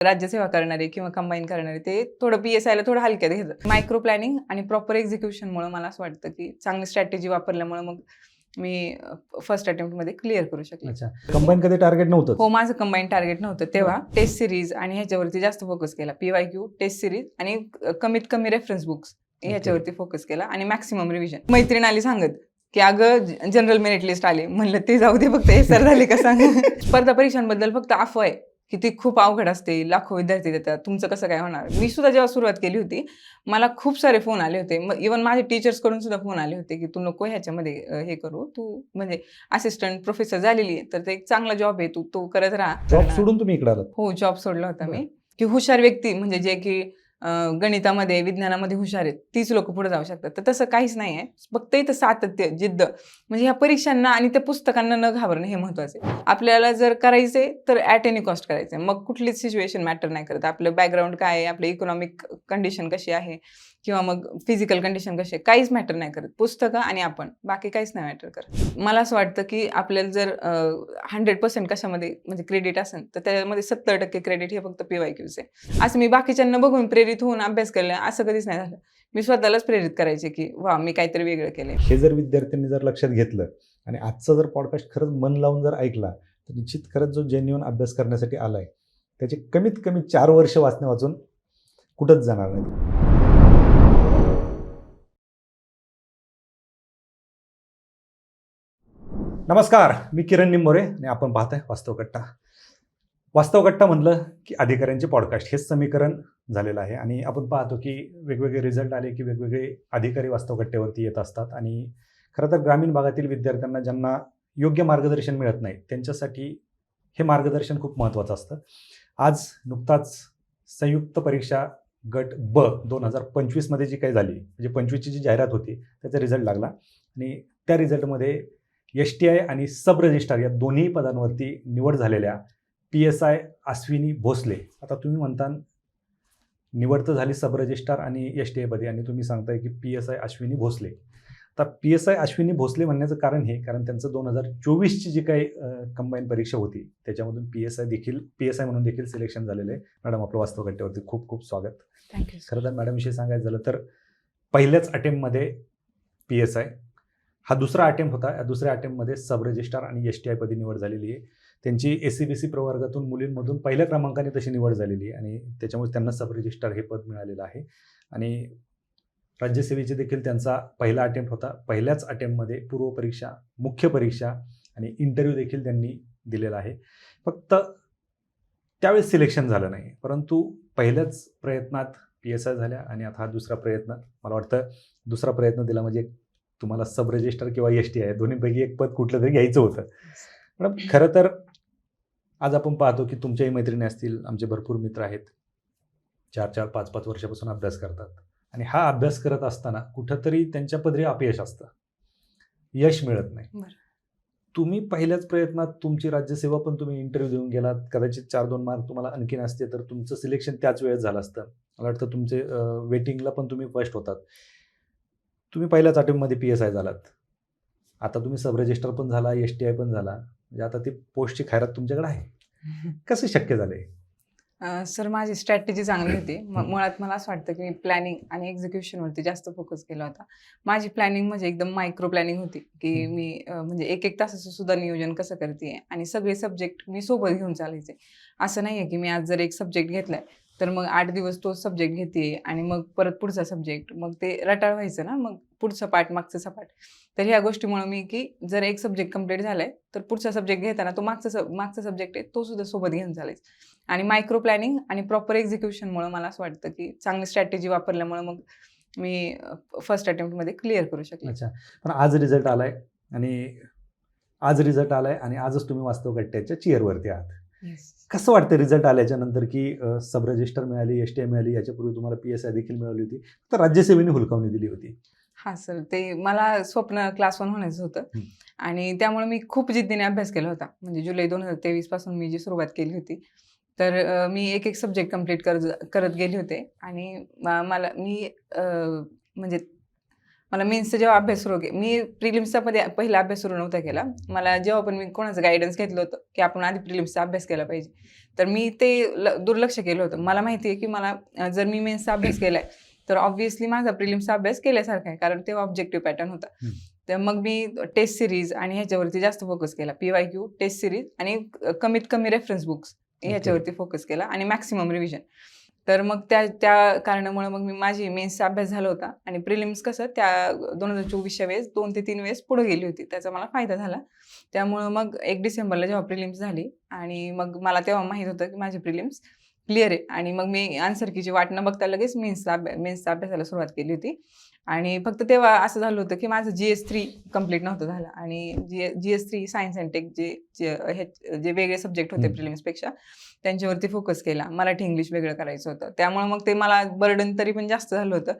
राज्यसेवा करणारे किंवा कंबाईन करणारे ते थोडं पी-एस-आयला थोडं हलक्यात घेतात. मायक्रो प्लॅनिंग आणि प्रॉपर एक्झिक्युशनमुळे मला असं वाटतं, की चांगली स्ट्रॅटेजी वापरल्यामुळे मग मी फर्स्ट अटेम्प्टमध्ये क्लिअर करू शकले. अच्छा, कंबाईन कधी टार्गेट नव्हतं? हो, माझं कंबाईन टार्गेट नव्हतं तेव्हा. टेस्ट सीरीज आणि ह्याच्यावरती जास्त फोकस केला. पी-वाय-क्यू, टेस्ट सीरीज आणि कमीत कमी रेफरन्स बुक्स ह्याच्यावरती फोकस केला आणि मॅक्सिमम रिव्हिजन. मैत्रीण आली सांगत, की "अगं जनरल मेरिट लिस्ट आली." म्हणलं ते जाऊ दे, फक्त एसआर झाले का सांग. स्पर्धा परीक्षांबद्दल फक्त अफवा आहे, की ती खूप अवघड असते, लाखो विद्यार्थी देतात, तुमचं कसं काय होणार? मी सुद्धा जेव्हा सुरुवात केली होती, मला खूप सारे फोन आले होते. इव्हन माझे टीचर्सकडून सुद्धा फोन आले होते, की "तू नको ह्याच्यामध्ये हे करू, तू म्हणजे असिस्टंट प्रोफेसर झालेली आहे, तर ते एक चांगला जॉब आहे, तू तो करत राहा." जॉब सोडून तुम्ही इकडे आलात? हो, जॉब सोडला होता मी. की हुशार व्यक्ती म्हणजे जे की गणितामध्ये, विज्ञानामध्ये हुशार आहेत, तीच लोकं पुढे जाऊ शकतात. तर तसं काहीच नाही आहे. फक्त इथं सातत्य, जिद्द म्हणजे ह्या परीक्षांना आणि त्या पुस्तकांना न घाबरणं हे महत्त्वाचं आहे. आपल्याला जर करायचंय तर ॲट एनी कॉस्ट करायचंय. मग कुठलीच सिच्युएशन मॅटर नाही करत. आपलं बॅकग्राऊंड काय आहे, आपलं इकॉनॉमिक कंडिशन कशी आहे किंवा मग फिजिकल कंडिशन कशी आहे, काहीच मॅटर नाही करत. पुस्तकं आणि आपण, बाकी काहीच नाही मॅटर करत. मला असं वाटतं की आपल्याला जर 100% कशामध्ये म्हणजे क्रेडिट असेल, तर त्याच्यामध्ये 70% क्रेडिट हे फक्त पी-वाय-क्यूच आहे. असं मी बाकीच्यांना बघून प्रेरित होऊन अभ्यास केला, असं कधीच नाही झालं. मी स्वतःलाच प्रेरित करायचे, की वाह! मी काहीतरी वेगळं केलंय. हे जर विद्यार्थ्यांनी जर लक्षात घेतलं आणि आजचा जर पॉडकास्ट खरंच मन लावून जर ऐकला, तर निश्चित खरंच जो जेन्युइन अभ्यास करण्यासाठी आलाय, त्याचे कमीत कमी 4 वर्ष वाचण्या वाचून कुठंच जाणार नाही. नमस्कार, मी किरण निंबोरे आणि आपण पाहताय वास्तव कट्टा. वास्तव कट्टा म्हणलं की अधिकाऱ्यांचे पॉडकास्ट हेच समीकरण झालेलं आहे आणि आपण पाहतो की वेगवेगळे रिझल्ट आले की वेगवेगळे अधिकारी वास्तव कट्ट्यावरती येत असतात आणि खरं तर ग्रामीण भागातील विद्यार्थ्यांना ज्यांना योग्य मार्गदर्शन मिळत नाही त्यांच्यासाठी हे मार्गदर्शन खूप महत्त्वाचं असतं. आज नुकताच संयुक्त परीक्षा गट ब 2025मध्ये जी काही झाली म्हणजे 25ची जी जाहिरात होती त्याचा रिझल्ट लागला आणि त्या रिझल्टमध्ये STI आणि सब रजिस्ट्रार या दोन्ही पदांवरती निवड झालेल्या PSI अश्विनी भोसले. आता तुम्ही म्हणता निवड तर झाली सब रजिस्ट्रार आणि STI पदी आणि तुम्ही सांगताय की PSI अश्विनी भोसले. आता PSI अश्विनी भोसले म्हणण्याचं कारण हे, कारण त्यांचं 2024ची जी काही कंबाईन परीक्षा होती त्याच्यामधून PSI म्हणून देखील सिलेक्शन झालेलं आहे. मॅडम, आपलं वास्तव कट्ट्यावरती खूप खूप स्वागत. थँक्यू. खरं तर मॅडमविषयी सांगायचं झालं तर पहिल्याच अटेम्प्टमध्ये PSI, हा दुसरा अटेम्प्ट होता. या दुसऱ्या अटेम्प्टमध्ये सब रजिस्ट्रार आणि STI पदी निवड झालेली आहे. त्यांची SC-BC प्रवर्गातून मुलींमधून पहिल्या क्रमांकाने तशी निवड झालेली आहे आणि त्याच्यामुळे त्यांना सब रजिस्ट्रार हे पद मिळालेलं आहे. आणि राज्यसेवेची देखील त्यांचा पहिला अटेम्प्ट होता. पहिल्याच अटेम्प्टमध्ये पूर्वपरीक्षा, मुख्य परीक्षा आणि इंटरव्ह्यू देखील त्यांनी दिलेला आहे. फक्त त्यावेळेस सिलेक्शन झालं नाही, परंतु पहिल्याच प्रयत्नात PSI झाल्या आणि आता हा दुसरा प्रयत्न, मला वाटतं दुसरा प्रयत्न दिला म्हणजे तुम्हाला सब रजिस्ट्रार किंवा STI दोन्हीपैकी एक पद कुठलं तरी घ्यायचं होतं. पण खरं तर आज आपण पाहतो की तुमच्याही मैत्रिणी असतील, आमचे भरपूर मित्र आहेत, 4-4, 5-5 वर्षापासून अभ्यास करतात आणि हा अभ्यास करत असताना कुठंतरी त्यांच्या पदरी अपयश असतं, यश मिळत नाही. बरं. तुम्ही पहिल्याच प्रयत्नात तुमची राज्यसेवा पण तुम्ही इंटरव्ह्यू देऊन गेलात, कदाचित 4-2 मार्क तुम्हाला आणखीन असते तर तुमचं सिलेक्शन त्याच वेळेस झालं असतं. मला वाटतं तुमचे वेटिंगला पण तुम्ही फर्स्ट होतात. तुम्ही पहिल्याच अटेम्प्टमध्ये PSI झालात. आता तुम्ही सब रजिस्ट्रार पण झाला, STI पण झाला, म्हणजे आता ती पोस्टची खैरात तुमच्याकडे आहे. कसं शक्य झालंय? सर, माझी स्ट्रॅटेजी चांगली होती. मुळात मला असं वाटतं की मी प्लॅनिंग आणि एक्झिक्युशनवरती जास्त फोकस केला होता. माझी प्लॅनिंग म्हणजे एकदम मायक्रो प्लॅनिंग होती, की मी म्हणजे 1-1 तासाचं सुद्धा नियोजन कसं करते आणि सगळे सब्जेक्ट मी सोबत घेऊन चालायचे. असं नाही आहे की मी आज जर एक सब्जेक्ट घेतलाय, तर मग 8 दिवस तोच सब्जेक्ट घेते आणि मग परत पुढचा सब्जेक्ट, मग ते रटाळ व्हायचं ना, मग पुढचं पाठ, मागचं सपाट. तर ह्या गोष्टीमुळे मी की जर एक सब्जेक्ट कंप्लीट झालाय, तर पुढचा सब्जेक्ट घेताना तो मागचा सब्जेक्ट आहे तो सुद्धा सोबत घेऊन चालायचा. आणि मायक्रो प्लॅनिंग आणि प्रॉपर एक्झिक्युशनमुळे मला असं वाटतं की चांगली स्ट्रॅटेजी वापरल्यामुळे मग मी फर्स्ट अटेम्प्टमध्ये क्लिअर करू शकले. अच्छा, पण आज रिझल्ट आलाय आणि आजच तुम्ही वास्तव कट्ट्याच्या चेअरवरती आहात. कसं वाटतं रिझल्ट आल्याच्या नंतर की सब रजिस्टर मिळाली, STI मिळाली, याच्यापूर्वी तुम्हाला PSI देखील मिळाली होती, तर राज्यसेवेने हुलकावणी दिली होती? हां सर, ते मला स्वप्न क्लास 1 होण्याचं होतं आणि त्यामुळे मी खूप जिद्दीने अभ्यास केला होता. म्हणजे जुलै 2023 पासून मी जी सुरुवात केली होती, तर मी एक सब्जेक्ट कंप्लीट करत गेले होते आणि मला मी म्हणजे मला मेन्सचा जेव्हा अभ्यास सुरू मी प्रिलिम्सचा पहिला अभ्यास सुरू नव्हता केला. मला जेव्हा पण मी कोणाचं गायडन्स घेतलं होतं की आपण आधी प्रिलिम्सचा अभ्यास केला पाहिजे, तर मी ते दुर्लक्ष केलं होतं. मला माहिती आहे की मला जर मी मेन्सचा अभ्यास केलाय तर ऑब्व्हियसली माझा प्रिलिम्सचा अभ्यास केल्यासारखा आहे, कारण तेव्हा ऑब्जेक्टिव्ह पॅटर्न होता. तर मग मी टेस्ट सिरीज आणि ह्याच्यावरती जास्त फोकस केला. PYQ, टेस्ट सिरीज आणि कमीत कमी रेफरन्स बुक्स ह्याच्यावरती फोकस केला आणि मॅक्सिमम रिव्हिजन. तर मग त्या कारणामुळे मग माझी मेन्सचा अभ्यास झाला होता आणि प्रिलिम्स कसं त्या 2024च्या वेळेस 2 ते 3 वेळेस पुढे गेली होती. त्याचा मला फायदा झाला. त्यामुळं मग 1 डिसेंबरला जेव्हा प्रिलिम्स झाली आणि मग मला तेव्हा माहीत होतं की माझी प्रिलिम्स क्लिअर आहे आणि मग मी आन्सर कीची वाट न बघता लगेच मेन्सचा अभ्यासाला सुरुवात केली होती. आणि फक्त तेव्हा असं झालं होतं की माझं GS3 कंप्लीट नव्हतं झालं आणि GS3 सायन्स अँड टेक जे वेगळे सब्जेक्ट होते प्रिलिम्सपेक्षा त्यांच्यावरती फोकस केला. मराठी इंग्लिश वेगळं करायचं होतं. त्यामुळे मग ते मला बर्डन तरी पण जास्त झालं होतं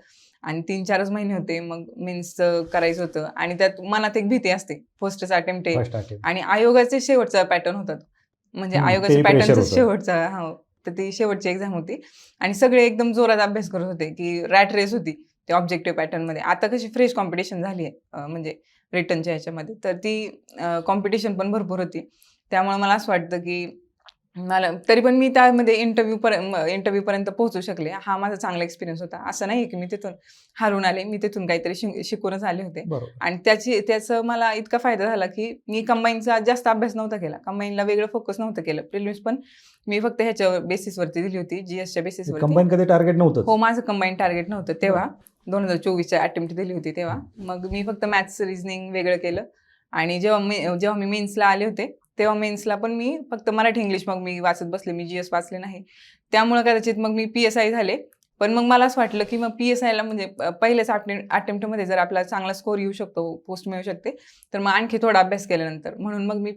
आणि 3-4च महिने होते. मग मेन्सचं करायचं होतं आणि त्यात मनात एक भीती असते. फर्स्टच अटेम्प्ट आहे आणि आयोगाचे शेवटचा पॅटर्न होता. म्हणजे आयोगाच्या पॅटर्नचा शेवटचा तर ती शेवटची एक्झाम होती आणि सगळे एकदम जोरात अभ्यास करत होते की रॅट रेस होती ते ऑब्जेक्टिव्ह पॅटर्नमध्ये. आता कशी फ्रेश कॉम्पिटिशन झाली आहे म्हणजे रिटर्नच्या ह्याच्यामध्ये, तर ती कॉम्पिटिशन पण भरपूर होती. त्यामुळे मला असं वाटतं की मला तरी पण मी त्यामध्ये इंटरव्ह्यूपर्यंत पोहोचू शकले. हा माझा चांगला एक्सपिरियन्स होता. असं नाही की मी तिथून हारून आले. मी तिथून काहीतरी शिकूनच आले होते. आणि त्याचं मला इतका फायदा झाला की मी कंबाईनचा जास्त अभ्यास नव्हता केला. कंबाईनला वेगळं फोकस नव्हतं केलं. प्रिलिम्स पण मी फक्त ह्याच्या बेसिसवरती दिली होती, GSच्या बेसिसवरती. कंबाईन कधी टार्गेट नव्हतं? हो, माझं कंबाईन टार्गेट नव्हतं तेव्हा. 2024च्या अटेम्प्ट दिली होती तेव्हा. मग मी फक्त मॅथ्स, रिझनिंग वेगळं केलं आणि जेव्हा मी मेन्सला आले होते तेव्हा मेन्सला पण मी फक्त मराठी इंग्लिश मग मी वाचत बसले. मी GS वाचले नाही. त्यामुळे कदाचित मग मी PSI झाले. पण मग मला असं वाटलं की मग PSIला म्हणजे पहिल्याच अटेम्प्टमध्ये जर आपला चांगला स्कोर येऊ शकतो, पोस्ट मिळू शकते, तर मग आणखी थोडा अभ्यास केल्यानंतर म्हणून मग मी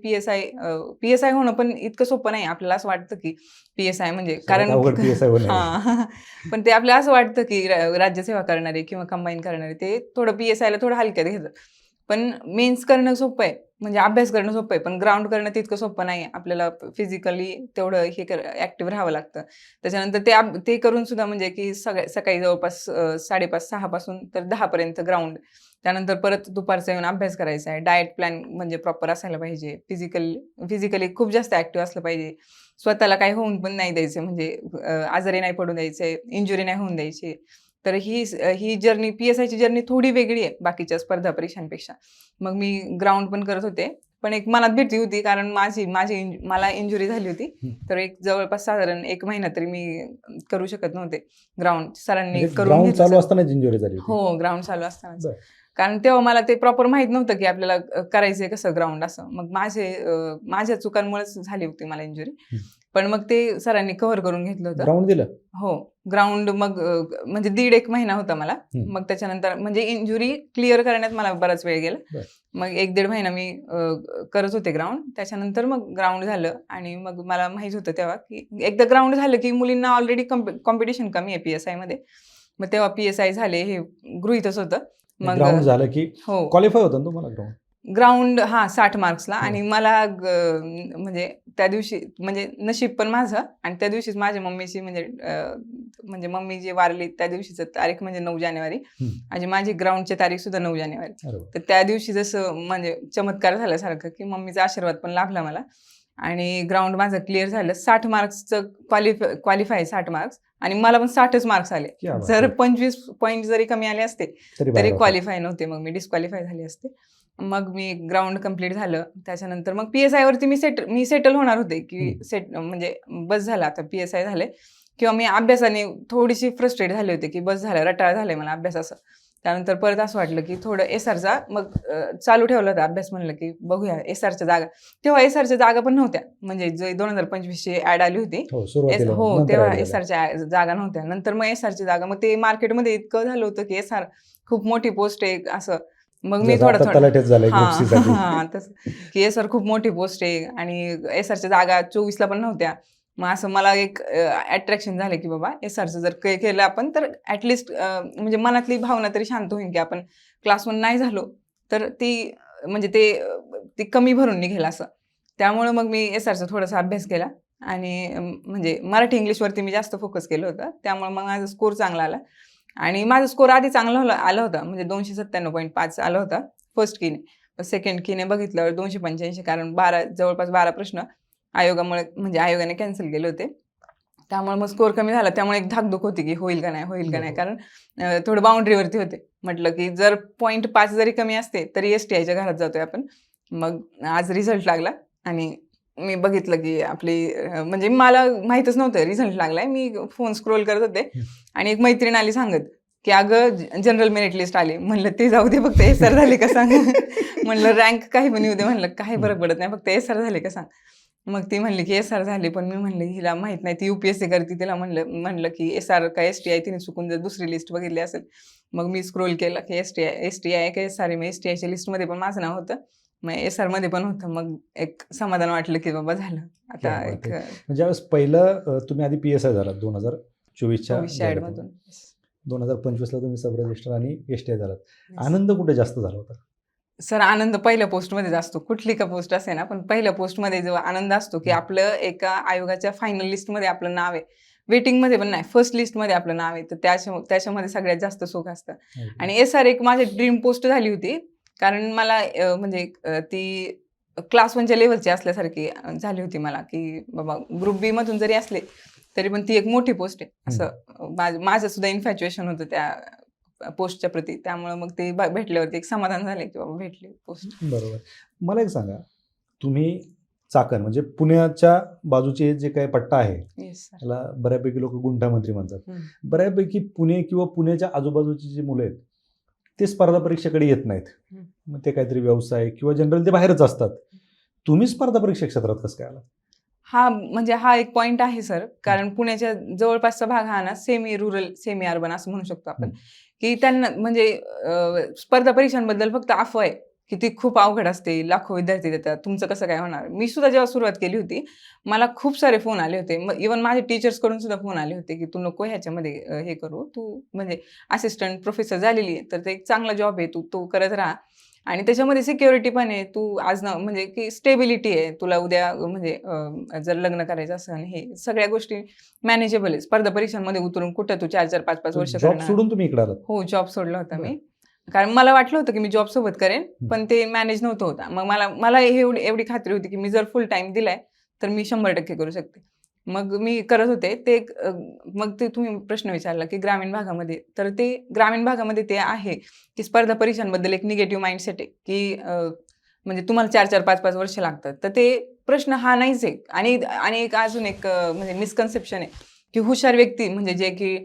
PSI होणं पण इतकं सोपं नाही. आपल्याला असं वाटतं की PSI म्हणजे कारण हां, पण ते आपल्याला असं वाटतं की राज्यसेवा करणारे किंवा कंबाईन करणारे ते थोडं PSIला थोडं हलक्यात घेतात. पण मेन्स करणं सोपं आहे, म्हणजे अभ्यास करणं सोपं आहे, पण ग्राउंड करणं तितकं सोपं नाही आहे. आपल्याला फिजिकली तेवढं ॲक्टिव्ह राहावं लागतं. त्याच्यानंतर ते करून सुद्धा म्हणजे की सकाळी जवळपास 5:30-6 पासून तर 10 पर्यंत ग्राउंड. त्यानंतर परत दुपारचा येऊन अभ्यास करायचा आहे. डाएट प्लॅन म्हणजे प्रॉपर असायला पाहिजे. फिजिकली खूप जास्त ॲक्टिव्ह असलं पाहिजे. स्वतःला काही होऊन पण नाही द्यायचं, म्हणजे आजारी नाही पडू द्यायचे, इंजुरी नाही होऊन द्यायची. तर ही जर्नी PSIची जर्नी थोडी वेगळी आहे बाकीच्या स्पर्धा परीक्षांपेक्षा. मग मी ग्राउंड पण करत होते. पण एक मनात भीती होती, कारण मला इंजुरी झाली होती. तर एक जवळपास साधारण 1 महिना तरी मी करू शकत नव्हते ग्राउंड. सरांनी करून घेतलं. चालू असतानाच इंजुरी झाली? हो, ग्राउंड चालू असतानाच. कारण तेव्हा मला ते प्रॉपर माहित नव्हतं की आपल्याला करायचंय कसं ग्राउंड असं. मग माझ्या चुकांमुळेच झाली होती मला इंजुरी. पण मग ते सरांनी कव्हर करून घेतलं होतं. ग्राउंड दिलं? हो, ग्राउंड मग म्हणजे 1.5 महिना होता मला. मग त्याच्यानंतर म्हणजे इंजुरी क्लिअर करण्यात मला बराच वेळ गेला. मग 1-1.5 महिना मी करत होते ग्राउंड. त्याच्यानंतर मग ग्राउंड झालं आणि मग मला माहित होतं तेव्हा की एकदा ग्राउंड झालं की मुलींना ऑलरेडी कॉम्पिटिशन कमी आहे PSIमध्ये. मग तेव्हा PSI झाले हे गृहीतच होतं. मग ग्राउंड झालं की क्वालिफाय होतं ना तुम्हाला ग्राउंड 60 मार्क्सला. आणि मला म्हणजे त्या दिवशी म्हणजे नशीब पण माझं आणि त्या दिवशीच माझ्या मम्मीची म्हणजे मम्मी जी वारली त्या दिवशीचं तारीख म्हणजे 9 जानेवारी आणि माझी ग्राउंडची तारीख सुद्धा 9 जानेवारी. तर त्या दिवशी जसं म्हणजे चमत्कार झाल्यासारखं की मम्मीचा आशीर्वाद पण लाभला मला आणि ग्राउंड माझं क्लिअर झालं. 60 मार्क्सचं क्वालिफाय 60 मार्क्स आणि मला पण 60च मार्क्स आले. जर 25 पॉईंट जरी कमी आले असते तरी क्वालिफाय नव्हते, मग मी डिस्क्वालिफाय झाले असते. मग मी ग्राउंड कंप्लीट झालं. त्याच्यानंतर मग PSIवरती मी सेटल होणार होते की म्हणजे बस झालं आता PSI झाले किंवा मी अभ्यासाने थोडीशी फ्रस्ट्रेट झाले होते की बस झालं, रटाळ झालंय मला अभ्यासाचं. त्यानंतर परत असं वाटलं की थोडं SRचा मग चालू ठेवला होता अभ्यास. म्हणलं की बघूया SRच्या जागा. तेव्हा SRच्या जागा पण नव्हत्या, म्हणजे जे 2025ची ऍड आली होती हो तेव्हा SRच्या जागा नव्हत्या. नंतर मग SRची जागा, मग ते मार्केटमध्ये इतकं झालं होतं की SR खूप मोठी पोस्ट आहे असं. मग मी थोडं की SR खूप मोठी पोस्ट आहे आणि SRच्या जागा 24ला पण नव्हत्या. मग असं मला एक अट्रॅक्शन झालं की बाबा SRचं जर केलं आपण तर ॲटलिस्ट म्हणजे मनातली भावना तरी शांत होईल की आपण क्लास 1 नाही झालो तर म्हणजे ते कमी भरून निघेल असं. त्यामुळे मग मी SRचा थोडासा अभ्यास केला आणि म्हणजे मराठी इंग्लिशवरती मी जास्त फोकस केलं होतं. त्यामुळे मग माझा स्कोर चांगला आला आणि माझा स्कोर आधी चांगला आला होता, म्हणजे 297.5 आला होता फर्स्ट कीने. सेकंड कीने बघितल्यावर 285, कारण जवळपास 12 प्रश्न आयोगाने कॅन्सल केले होते. त्यामुळे मग स्कोर कमी झाला. त्यामुळे एक धाकधूक होती की होईल का नाही, कारण थोडं बाउंड्रीवरती होते. म्हटलं की जर 0.5 जरी कमी असते तरी STIच्या घरात जातोय आपण. मग आज रिझल्ट लागला आणि मी बघितलं की म्हणजे मला माहीतच नव्हतं रिझल्ट लागलाय. मी फोन स्क्रोल करत होते आणि एक मैत्रीण आली सांगत की अगं जनरल मेरिट लिस्ट आली. म्हणलं ते जाऊ दे, फक्त SR झाले का सांग. म्हणलं रँक काही पण येऊ दे, म्हणलं काही फरक पडत नाही, फक्त SR झाले का सांग. मग ती म्हणली की SR झाली, पण मी म्हणलं हिला माहित नाही, ती UPSC करते, तिला म्हणलं की SR का STI, तिने चुकून जर दुसरी लिस्ट बघितली असेल. मग मी स्क्रोल केलं की STI का SR, मग STIच्या लिस्टमध्ये पण माझं नाव होतं, मग SR मध्ये पण होतं. मग एक समाधान वाटलं की बाबा झालं आता. एक ज्यावेळेस पहिलं तुम्ही आधी PSI झालात 2024च्या ऍडमधून. 2025ला तुम्ही सब रजिस्टर आणि STI झालात. आनंद कुठे जास्त झाला होता? सर, आनंद पहिल्या पोस्टमध्येच असतो, कुठली का पोस्ट असे ना, पण पहिल्या पोस्टमध्ये जेव्हा आनंद असतो की आपलं एका आयोगाच्या फायनल लिस्टमध्ये आपलं नाव आहे, वेटिंगमध्ये पण नाही, फर्स्ट लिस्टमध्ये आपलं नाव आहे, तर त्याच्यामध्ये सगळ्यात जास्त सुख असतं. आणि SR एक माझी ड्रीम पोस्ट झाली होती, कारण मला ती क्लास 1च्या लेवलची असल्यासारखी झाली होती मला, की बाबा ग्रुप बी मधून जरी असले तरी पण ती एक मोठी पोस्ट आहे, असं माझं सुद्धा इन्फॅच्युएशन होतं त्या पोस्टच्या प्रती. त्यामुळे मग ते भेटल्यावरती एक समाधान झाले की बाबा भेटली पोस्ट. बरोबर. मला एक सांगा, तुम्ही चाकण म्हणजे पुण्याच्या बाजूचे जे काही पट्टा आहे, त्याला बऱ्यापैकी लोक गुंठामंत्री म्हणतात. बऱ्यापैकी पुणे किंवा पुण्याच्या आजूबाजूची जी मुलं आहेत ते स्पर्धा परीक्षेकडे येत नाहीत. मग ते काहीतरी व्यवसाय किंवा जनरल ते बाहेरच असतात. तुम्ही स्पर्धा परीक्षा क्षेत्रात कसं काय आला? म्हणजे हा एक पॉईंट आहे सर, कारण पुण्याच्या जवळपासचा भाग हा ना सेमी रुरल, सेमी अर्बन असं म्हणू शकतो आपण, की त्यांना म्हणजे स्पर्धा परीक्षांबद्दल फक्त अफवा आहे की ती खूप अवघड असते, लाखो विद्यार्थी देतात, तुमचं कसं काय होणार. मी सुद्धा जेव्हा सुरुवात केली होती मला खूप सारे फोन आले होते, इव्हन माझ्या टीचर्सकडून सुद्धा फोन आले होते की तू नको ह्याच्यामध्ये हे करू, तू म्हणजे असिस्टंट प्रोफेसर झालेली आहे तर ते एक चांगला जॉब आहे, तू करत राहा आणि त्याच्यामध्ये सिक्युरिटी पण आहे, तू आज ना म्हणजे की स्टेबिलिटी आहे, तुला उद्या म्हणजे जर लग्न करायचं असेल, हे सगळ्या गोष्टी मॅनेजेबल आहे. स्पर्धा परीक्षांमध्ये उतरून कुठं तू 4-4, 5-5 वर्ष जॉब सोडून तुम्ही इकडे आलात? हो, जॉब सोडला होता मी, कारण मला वाटलं होतं की मी जॉब सोबत करेन, पण ते मॅनेज नव्हतं होता. मग मला एवढी खात्री होती की मी जर फुल टाइम दिलाय तर मी 100% करू शकते. मग मी करत होते ते. मग ते तुम्ही प्रश्न विचारला की ग्रामीण भागामध्ये, तर ते ग्रामीण भागामध्ये ते आहे की स्पर्धा परीक्षांबद्दल एक निगेटिव्ह माइंडसेट आहे की म्हणजे तुम्हाला 4-4, 5-5 वर्ष लागतात, तर ते प्रश्न हा नाहीच आहे. आणि एक अजून एक म्हणजे मिसकन्सेप्शन आहे की हुशार व्यक्ती म्हणजे जे की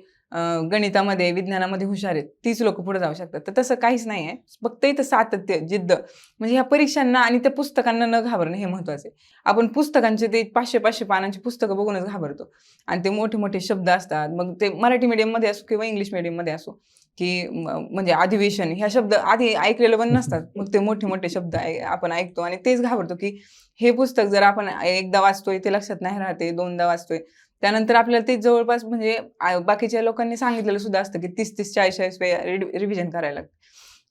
गणितामध्ये, विज्ञानामध्ये हुशार आहेत, तीच लोक पुढे जाऊ शकतात. तर तसं काहीच नाही आहे. फक्त इथं सातत्य, जिद्द, म्हणजे ह्या परीक्षांना आणि त्या पुस्तकांना न घाबरणं हे महत्त्वाचं आहे. आपण पुस्तकांचे ते 500-500 पानांची पुस्तकं बघूनच घाबरतो आणि ते मोठे-मोठे शब्द असतात. मग ते मराठी मीडियममध्ये असो किंवा इंग्लिश मीडियममध्ये असो, की म्हणजे अधिवेशन ह्या शब्द आधी ऐकलेलं पण नसतात. मग ते मोठे-मोठे शब्द आपण ऐकतो आणि तेच घाबरतो की हे पुस्तक जर आपण एकदा वाचतोय ते लक्षात नाही राहते, दोनदा वाचतोय, त्यानंतर आपल्याला ते जवळपास म्हणजे बाकीच्या लोकांनी सांगितलेलं सुद्धा असतं की 30-30, 40-40 वेळा रिव्हिजन करायला लागतं.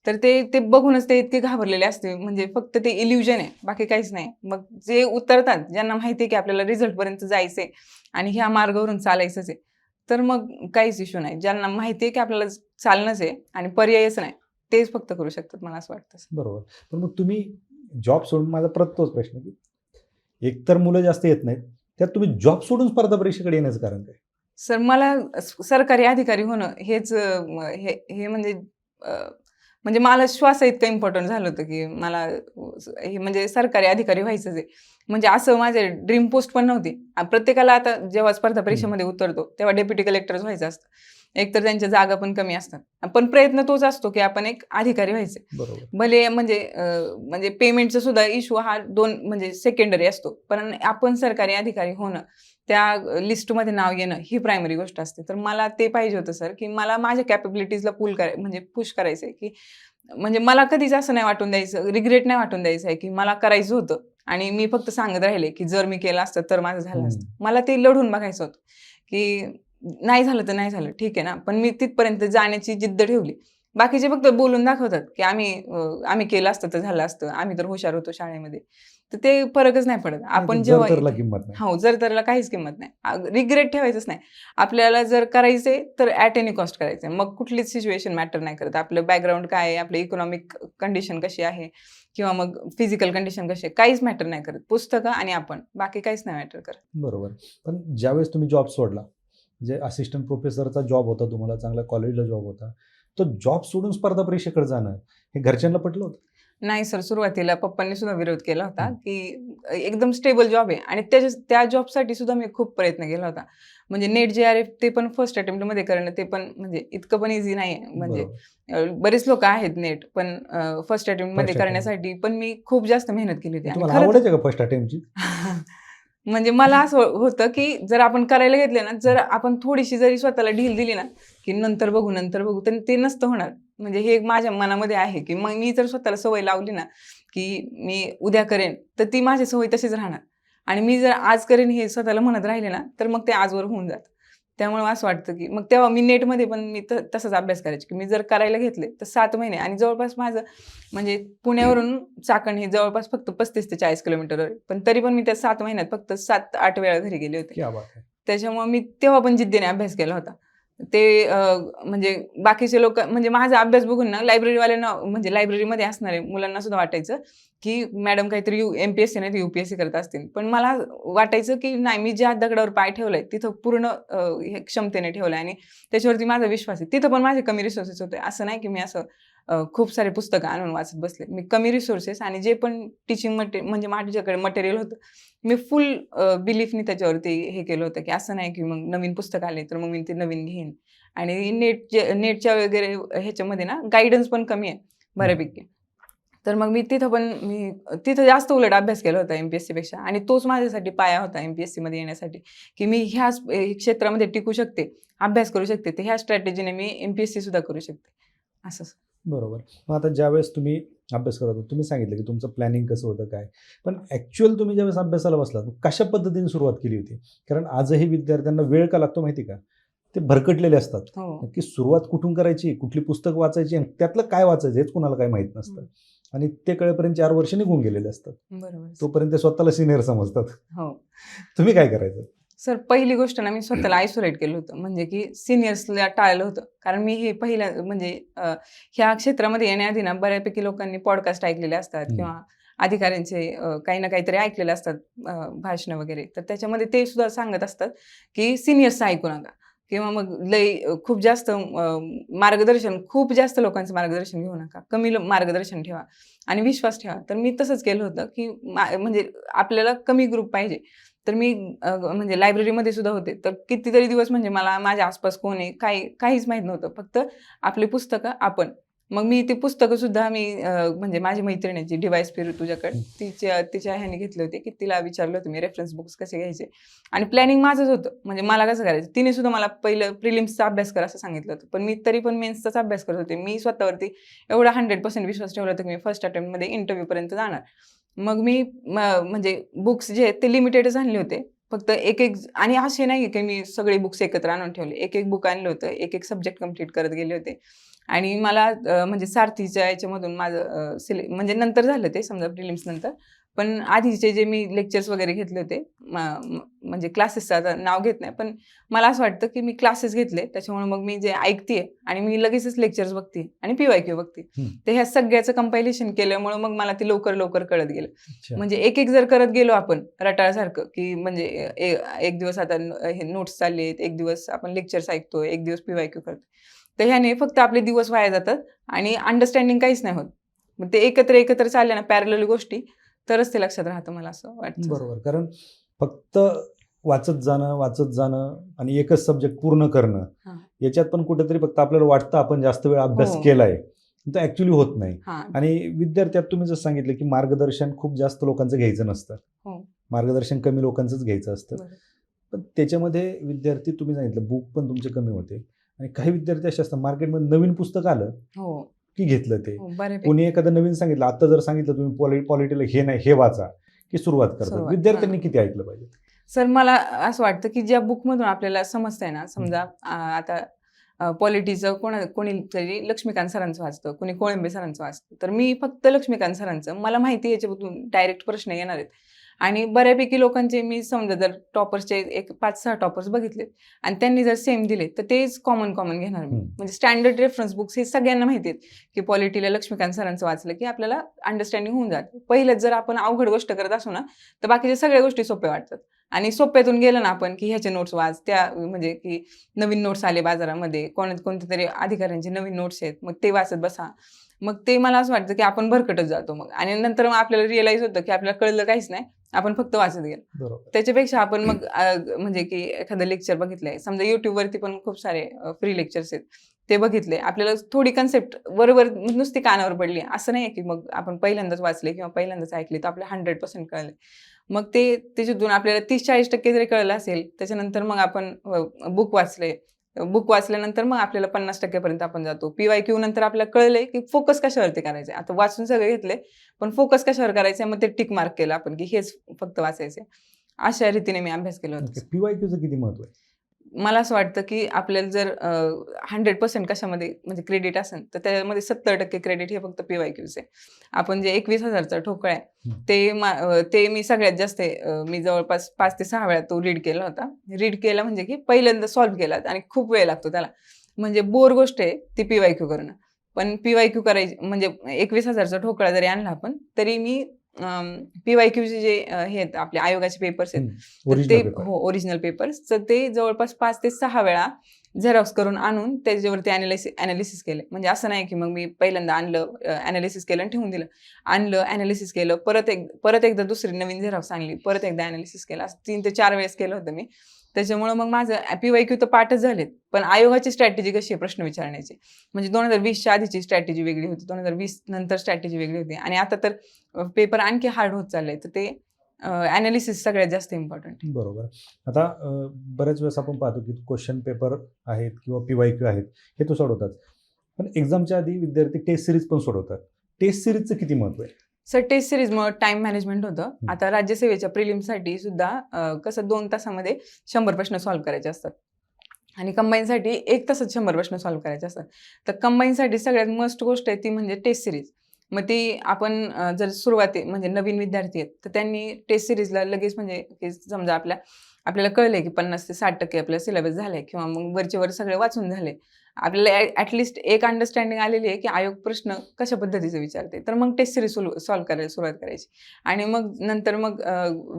तर ते बघूनच ते इतके घाबरलेले असते, म्हणजे फक्त ते इल्युजन आहे, बाकी काहीच नाही. मग जे उतरतात, ज्यांना माहिती आहे की आपल्याला रिझल्टपर्यंत जायचंय आणि ह्या मार्गावरून चालायचंच आहे, तर मग काहीच इश्यू नाही. ज्यांना माहिती आहे की आपल्याला चालणंच आहे आणि पर्यायच नाही, तेच फक्त करू शकतात, मला असं वाटतं. बरोबर. पण मग तुम्ही जॉब सोडून, माझा परत तोच प्रश्न की एकतर मुलं जास्त येत नाहीत, त्यात तुम्ही जॉब सोडून स्पर्धा परीक्षेकडे येण्याचं कारण काय? सर, मला सरकारी अधिकारी होणं हेच हे म्हणजे मला श्वास इतकं इम्पॉर्टंट झालं होतं की मला हे म्हणजे सरकारी अधिकारी व्हायचंच आहे. म्हणजे असं माझे ड्रीम पोस्ट पण नव्हती. प्रत्येकाला आता जेव्हा स्पर्धा परीक्षेमध्ये उतरतो तेव्हा डेप्युटी कलेक्टरच व्हायचं असतं. एकतर त्यांच्या जागा पण कमी असतात, पण प्रयत्न तोच असतो की आपण एक अधिकारी व्हायचे. भले म्हणजे पेमेंटचा सुद्धा इश्यू हा म्हणजे सेकंडरी असतो, पण आपण सरकारी अधिकारी होणं, त्या लिस्टमध्ये नाव येणं ही प्रायमरी गोष्ट असते. तर मला ते पाहिजे होतं सर, की मला माझ्या कॅपेबिलिटीजला म्हणजे पुश करायचं आहे, की म्हणजे मला कधीच असं नाही वाटून द्यायचं, रिग्रेट नाही वाटून द्यायचं आहे की मला करायचं होतं आणि मी फक्त सांगत राहिले की जर मी केलं असतं तर माझं झालं असतं. मला ते लढून बघायचं होतं की नाही झालं तर नाही झालं, ठीक आहे ना, पण मी तिथपर्यंत जाण्याची जिद्द ठेवली. बाकीचे फक्त बोलून दाखवतात की आम्ही केलं असतं तर झालं असतं, आम्ही तर हुशार होतो शाळेमध्ये. तर ते फरकच नाही पडत. आपण जेव्हा जर किंमत नाही. हो, जर त्याला काहीच किंमत नाही. रिग्रेट ठेवायचंच नाही. आपल्याला जर करायचंय तर ॲट एनी कॉस्ट करायचंय. मग कुठलीच सिच्युएशन मॅटर नाही करत. आपलं बॅकग्राऊंड काय आहे, आपलं इकॉनॉमिक कंडिशन कशी आहे किंवा मग फिजिकल कंडिशन कशी आहे, काहीच मॅटर नाही करत. पुस्तकं आणि आपण, बाकी काहीच नाही मॅटर करत. बरोबर. पण ज्यावेळेस तुम्ही जॉब सोडला, म्हणजे असिस्टंट प्रोफेसरचा जॉब होता तुम्हाला, चांगला कॉलेजला जॉब होता, तो जॉब सोडून स्पर्धा परीक्षेकडे जाणं हे घरच्यांना पटलं होतं? नाही सर, सुरुवातीला पप्पांनी सुद्धा विरोध केला होता, की एकदम स्टेबल जॉब आहे आणि त्या जॉबसाठी सुद्धा मी खूप प्रयत्न केला होता. म्हणजे नेट JRF ते पण फर्स्ट अटेम्प्टमध्ये करणं, ते पण म्हणजे इतकं पण इझी नाही आहे. म्हणजे बरोबर. बरेच लोक आहेत नेट, पण फर्स्ट अटेम्प्टमध्ये First attempt. करण्यासाठी पण मी खूप जास्त मेहनत केली होती. आणि तुम्हाला खरंच आवडायचं का फर्स्ट अटेम्प्टची? म्हणजे मला असं होतं, की जर आपण करायला घेतले ना, जर आपण थोडीशी जरी स्वतःला ढील दिली ना, की नंतर बघू, तर ते नसतं होणार. म्हणजे हे माझ्या मनामध्ये आहे, की मग मी जर स्वतःला सवय लावली ना, की मी उद्या करेन, तर ती माझी सवय तशीच राहणार. आणि मी जर आज करेन हे स्वतःला म्हणत राहिले ना, तर मग ते आजवर होऊन जातं. त्यामुळे असं वाटतं, की मग तेव्हा मी नेटमध्ये पण मी तसाच अभ्यास करायचे, की मी जर करायला घेतले तर 7 महिने, आणि जवळपास माझं म्हणजे पुण्यावरून चाकण हे जवळपास फक्त 35 ते 40 किलोमीटरवर आहे. पण तरी पण मी त्या 7 महिन्यात फक्त 7-8 वेळा घरी गेले होते. क्या बात आहे. त्याच्यामुळे मी तेव्हा पण जिद्दीने अभ्यास केला होता. ते म्हणजे बाकीचे लोक, म्हणजे माझा अभ्यास बघून ना लायब्ररीवाल्यांना, म्हणजे लायब्ररीमध्ये असणारे मुलांना सुद्धा वाटायचं, की मॅडम काहीतरी MPSC नाही तर UPSC करत असतील. पण मला वाटायचं, की नाही, मी ज्या दगडावर पाय ठेवलाय तिथं पूर्ण हे क्षमतेने ठेवलंय आणि त्याच्यावरती माझा विश्वास आहे. तिथं पण माझे कमी रिसोर्सेस होते. असं नाही की मी असं खूप सारे पुस्तकं आणून वाचत बसले. मी कमी रिसोर्सेस आणि जे पण टीचिंग म्हणजे माझ्याकडे मटेरियल होतं, मी फुल बिलीफनी त्याच्यावरती हे केलं होतं, की असं नाही की मग नवीन पुस्तक आले तर मग मी ते नवीन घेईन. आणि नेटच्या वगैरे ह्याच्यामध्ये ना गाईडन्स पण कमी आहे बऱ्यापैकी. तर मग मी तिथं जास्त उलट अभ्यास केला होता MPSC पेक्षा, आणि तोच माझ्यासाठी पाया होता MPSC मध्ये येण्यासाठी, की मी ह्याच क्षेत्रामध्ये टिकू शकते, अभ्यास करू शकते. तर ह्या स्ट्रॅटेजीने मी MPSC सुद्धा करू शकते. असं. बरोबर. मग आता ज्यावेळेस तुम्ही अभ्यास करत होता, तुम्ही सांगितलं की तुमचं प्लॅनिंग कसं होतं काय. पण ॲक्च्युअल तुम्ही ज्यावेळेस अभ्यासाला बसलात, कशा पद्धतीने सुरुवात केली होती? कारण आजही विद्यार्थ्यांना वेळ का लागतो माहिती का? ते भरकटलेले असतात. हो. नक्की सुरुवात कुठून करायची, कुठली पुस्तक वाचायची आणि त्यातलं काय वाचायचं हेच कुणाला काही माहीत नसतं. आणि ते कळेपर्यंत 4 वर्ष निघून गेलेले असतात. बरोबर. तोपर्यंत ते स्वतःला सिनियर समजतात. हो. तुम्ही काय करायचं? सर, पहिली गोष्ट ना, मी स्वतःला आयसोलेट केलं होतं. म्हणजे की सिनियर्सला टाळलं होतं. कारण मी हे म्हणजे ह्या क्षेत्रामध्ये येण्याआधी ना बऱ्यापैकी लोकांनी पॉडकास्ट ऐकलेले असतात किंवा अधिकाऱ्यांचे काही ना काहीतरी ऐकलेले असतात, भाषणं वगैरे. तर त्याच्यामध्ये ते सुद्धा सांगत असतात, की सीनियर्सचं ऐकू नका किंवा मग खूप जास्त खूप जास्त लोकांचं मार्गदर्शन घेऊ नका. कमी मार्गदर्शन ठेवा आणि विश्वास ठेवा. तर मी तसंच केलं होतं, की म्हणजे आपल्याला कमी ग्रुप पाहिजे. तर मी म्हणजे लायब्ररीमध्ये सुद्धा होते. तर कितीतरी दिवस म्हणजे मला माझ्या आसपास कोण आहे, काहीच माहीत नव्हतं. फक्त आपली पुस्तकं आपण. मग मी ती पुस्तकं सुद्धा म्हणजे माझी मैत्रीण आहे जी डिव्हाइस फिरू तुझ्याकडे, तिच्या ह्याने घेतले होते, की तिला विचारलं होतं मी रेफरन्स बुक्स कसे घ्यायचे. आणि प्लॅनिंग माझंच होतं. म्हणजे मला कसं करायचं. तिने सुद्धा मला पहिलं प्रिलिम्सचा अभ्यास कर असं सांगितलं होतं. पण मी तरी पण मेन्सचाच अभ्यास करत होते. मी स्वतःवरती एवढा 100% विश्वास ठेवला होता, की मी फर्स्ट अटेम्प्टमध्ये इंटरव्ह्यूपर्यंत जाणार. मग मी म्हणजे बुक्स जे आहेत ते लिमिटेडच आणले होते. फक्त एक आणि असे नाही की मी सगळे बुक्स एकत्र आणून ठेवले. एक बुक आणलं होतं. एक सब्जेक्ट कंप्लीट करत गेले होते. आणि मला म्हणजे सारथीच्या याच्यामधून माझं म्हणजे नंतर झालं ते, समजा प्रिलिम्स नंतर. पण आधीचे जे मी लेक्चर्स वगैरे घेतले होते, म्हणजे क्लासेसचं आता नाव घेत नाही, पण मला असं वाटतं की मी क्लासेस घेतले. त्याच्यामुळे मग मी जे ऐकतेय आणि मी लगेचच लेक्चर्स बघते आणि PYQ बघते. तर ह्या सगळ्याचं कंपायलेशन केल्यामुळे मग मला ते लवकर कळत गेलं. म्हणजे एक जर करत गेलो आपण रटाळसारखं, की म्हणजे एक दिवस आता हे नोट्स चालले आहेत, एक दिवस आपण लेक्चर्स ऐकतोय, एक दिवस PYQ करतोय. तर ह्याने फक्त आपले दिवस वाया जातात आणि अंडरस्टँडिंग काहीच नाही होत. मग ते एकत्र चालले ना पॅरलल गोष्टी, तरच ते लक्षात राहतं, मला असं वाटतं. बरोबर. कारण फक्त वाचत जाणं आणि एकच सब्जेक्ट पूर्ण करणं, याच्यात पण कुठेतरी फक्त आपल्याला वाटतं आपण जास्त वेळ अभ्यास केलाय, तो ऍक्च्युअली होत नाही. आणि विद्यार्थ्यात तुम्ही जसं सांगितलं की मार्गदर्शन खूप जास्त लोकांचं घ्यायचं नसतं, मार्गदर्शन कमी लोकांचंच घ्यायचं असतं. पण त्याच्यामध्ये विद्यार्थी, तुम्ही सांगितलं बुक पण तुमचे कमी होते, आणि काही विद्यार्थी असे असतात मार्केटमध्ये नवीन पुस्तक आलं की घेतलं ते. कोणी एखादं नवीन सांगितलं, आता जर सांगितलं तुम्ही पॉलिटीला हे नाही हे वाचा, की सुरुवात करतात. विद्यार्थ्यांनी किती ऐकलं पाहिजे? सर, मला असं वाटतं की ज्या बुकमधून आपल्याला समजतंय ना, समजा आता पॉलिटीचं कोणीतरी लक्ष्मीकांत सरांचं वाचतं, कोणी कोळंबे सरांचं वाचतं. तर मी फक्त लक्ष्मीकांत सरांचं, मला माहिती आहे याच्यामधून डायरेक्ट प्रश्न येणार आहेत. आणि बऱ्यापैकी लोकांचे मी समजा जर टॉपर्सचे एक 5-6 टॉपर्स बघितले आणि त्यांनी जर सेम दिले तर तेच कॉमन घेणार मी. म्हणजे स्टँडर्ड रेफरन्स बुक्स हे सगळ्यांना माहिती आहेत की पॉलिटीला लक्ष्मीकांत सरांचं वाचलं की आपल्याला अंडरस्टँडिंग होऊन जाते. पहिलेच जर आपण अवघड गोष्ट करत असू ना तर बाकीच्या सगळ्या गोष्टी सोप्या वाटतात. आणि सोप्यातून गेलं ना आपण की ह्याचे नोट्स वाच, त्या म्हणजे की नवीन नोट्स आले बाजारामध्ये, कोणत्या तरी अधिकाऱ्यांचे नवीन नोट्स आहेत, मग ते वाचत बसा. मग ते मला असं वाटतं की आपण भरकटत जातो मग. आणि नंतर मग आपल्याला रिअलाईज होतं की आपल्याला कळलं काहीच नाही, आपण फक्त वाचत गेलो. बरोबर. त्याच्यापेक्षा आपण मग म्हणजे की एखादं लेक्चर बघितलंय, समजा YouTubeवरती पण खूप सारे फ्री लेक्चर्स आहेत, ते बघितले. आपल्याला थोडी कन्सेप्ट बरोबर नुसती कानावर पडली, असं नाही की मग आपण पहिल्यांदाच वाचले किंवा पहिल्यांदाच ऐकले तर आपल्याला 100% कळले. मग ते त्याच्यातून आपल्याला 30-40% जरी कळलं असेल, त्याच्यानंतर मग आपण बुक वाचले. बुक वाचल्यानंतर मग आपल्याला 50% पर्यंत आपण जातो. PYQ नंतर आपल्याला कळलंय की फोकस कशावरती करायचा आहे. आता वाचून सगळे घेतले, पण फोकस कशावर करायचा आहे, मग ते टिक मार्क केलं आपण की हेच फक्त वाचायचे. अशा रीतीने मी अभ्यास केला होता. PYQचं किती महत्व आहे? मला असं वाटतं की आपल्याला जर 100% कशामध्ये म्हणजे क्रेडिट असेल तर त्यामध्ये 70% क्रेडिट हे फक्त PYQचं आहे. आपण जे 21,000चा ठोकळा आहे ते मी सगळ्यात जास्त मी जवळपास 5 ते 6 वेळा तो रीड केला होता. रीड केला म्हणजे की पहिल्यांदा सॉल्व्ह केला आणि खूप वेळ लागतो त्याला. म्हणजे बोर गोष्ट आहे ती PYQ करणं. पण PYQ करायची म्हणजे 21,000चा ठोकळा जरी आणला आपण तरी मी PYQचे जे हे आहेत आपले आयोगाचे पेपर्स आहेत तर ते ओरिजिनल पेपर्स तर ते जवळपास 5 ते 6 वेळा झेरॉक्स करून आणून त्याच्यावरती ॲनालिसिस केले. म्हणजे असं नाही की मग मी पहिल्यांदा आणलं, ॲनालिसिस केलं आणि ठेवून दिलं. आणलं, ॲनालिसिस केलं, परत एकदा दुसरी नवीन झेरॉक्स आणली, परत एकदा ॲनालिसिस केलं. असं 3 ते 4 वेळेस केलं होतं मी. त्याच्यामुळं मग माझं PYQ तर पाठच झालेत. पण आयोगाची स्ट्रॅटेजी कशी आहे प्रश्न विचारण्याची. म्हणजे 2020च्या आधीची स्ट्रॅटेजी वेगळी होती, 2020 नंतर स्ट्रॅटेजी वेगळी होती आणि आता तर पेपर आणखी हार्ड होत चाललंय. तर ते ॲनालिसिस सगळ्यात जास्त इम्पॉर्टंट आहे. बरोबर. आता बऱ्याच वेळेस आपण पाहतो की क्वेश्चन पेपर आहेत किंवा PYQ आहेत, हे तो सोडवतात. पण एक्झामच्या आधी विद्यार्थी टेस्ट सिरीज पण सोडवतात. टेस्ट सिरीजचं किती महत्व आहे? सर टेस्ट सिरीजमुळे टाइम मॅनेजमेंट होतं. आता राज्यसेवेच्या प्रिलिम्ससाठी सुद्धा कसं 2 तासामध्ये 100 प्रश्न सॉल्व्ह करायचे असतात. आणि कंबाईनसाठी 1 तासात 100 प्रश्न सॉल्व्ह करायचे असतात. तर कंबाईनसाठी सगळ्यात मस्ट गोष्ट आहे ती म्हणजे टेस्ट सिरीज. मग ती आपण जर म्हणजे नवीन विद्यार्थी आहेत तर त्यांनी टेस्ट सिरीजला लगेच म्हणजे की समजा आपल्याला कळलंय की 50 ते 60% आपला सिलेबस झालाय किंवा मग वरचे वर सगळे वाचून झाले. आपल्याला ॲटलिस्ट एक अंडरस्टँडिंग आलेली आहे की आयोग प्रश्न कशा पद्धतीचे विचारते. तर मग टेस्ट सिरीज सॉल्व्ह करायला सुरुवात करायची. आणि मग नंतर मग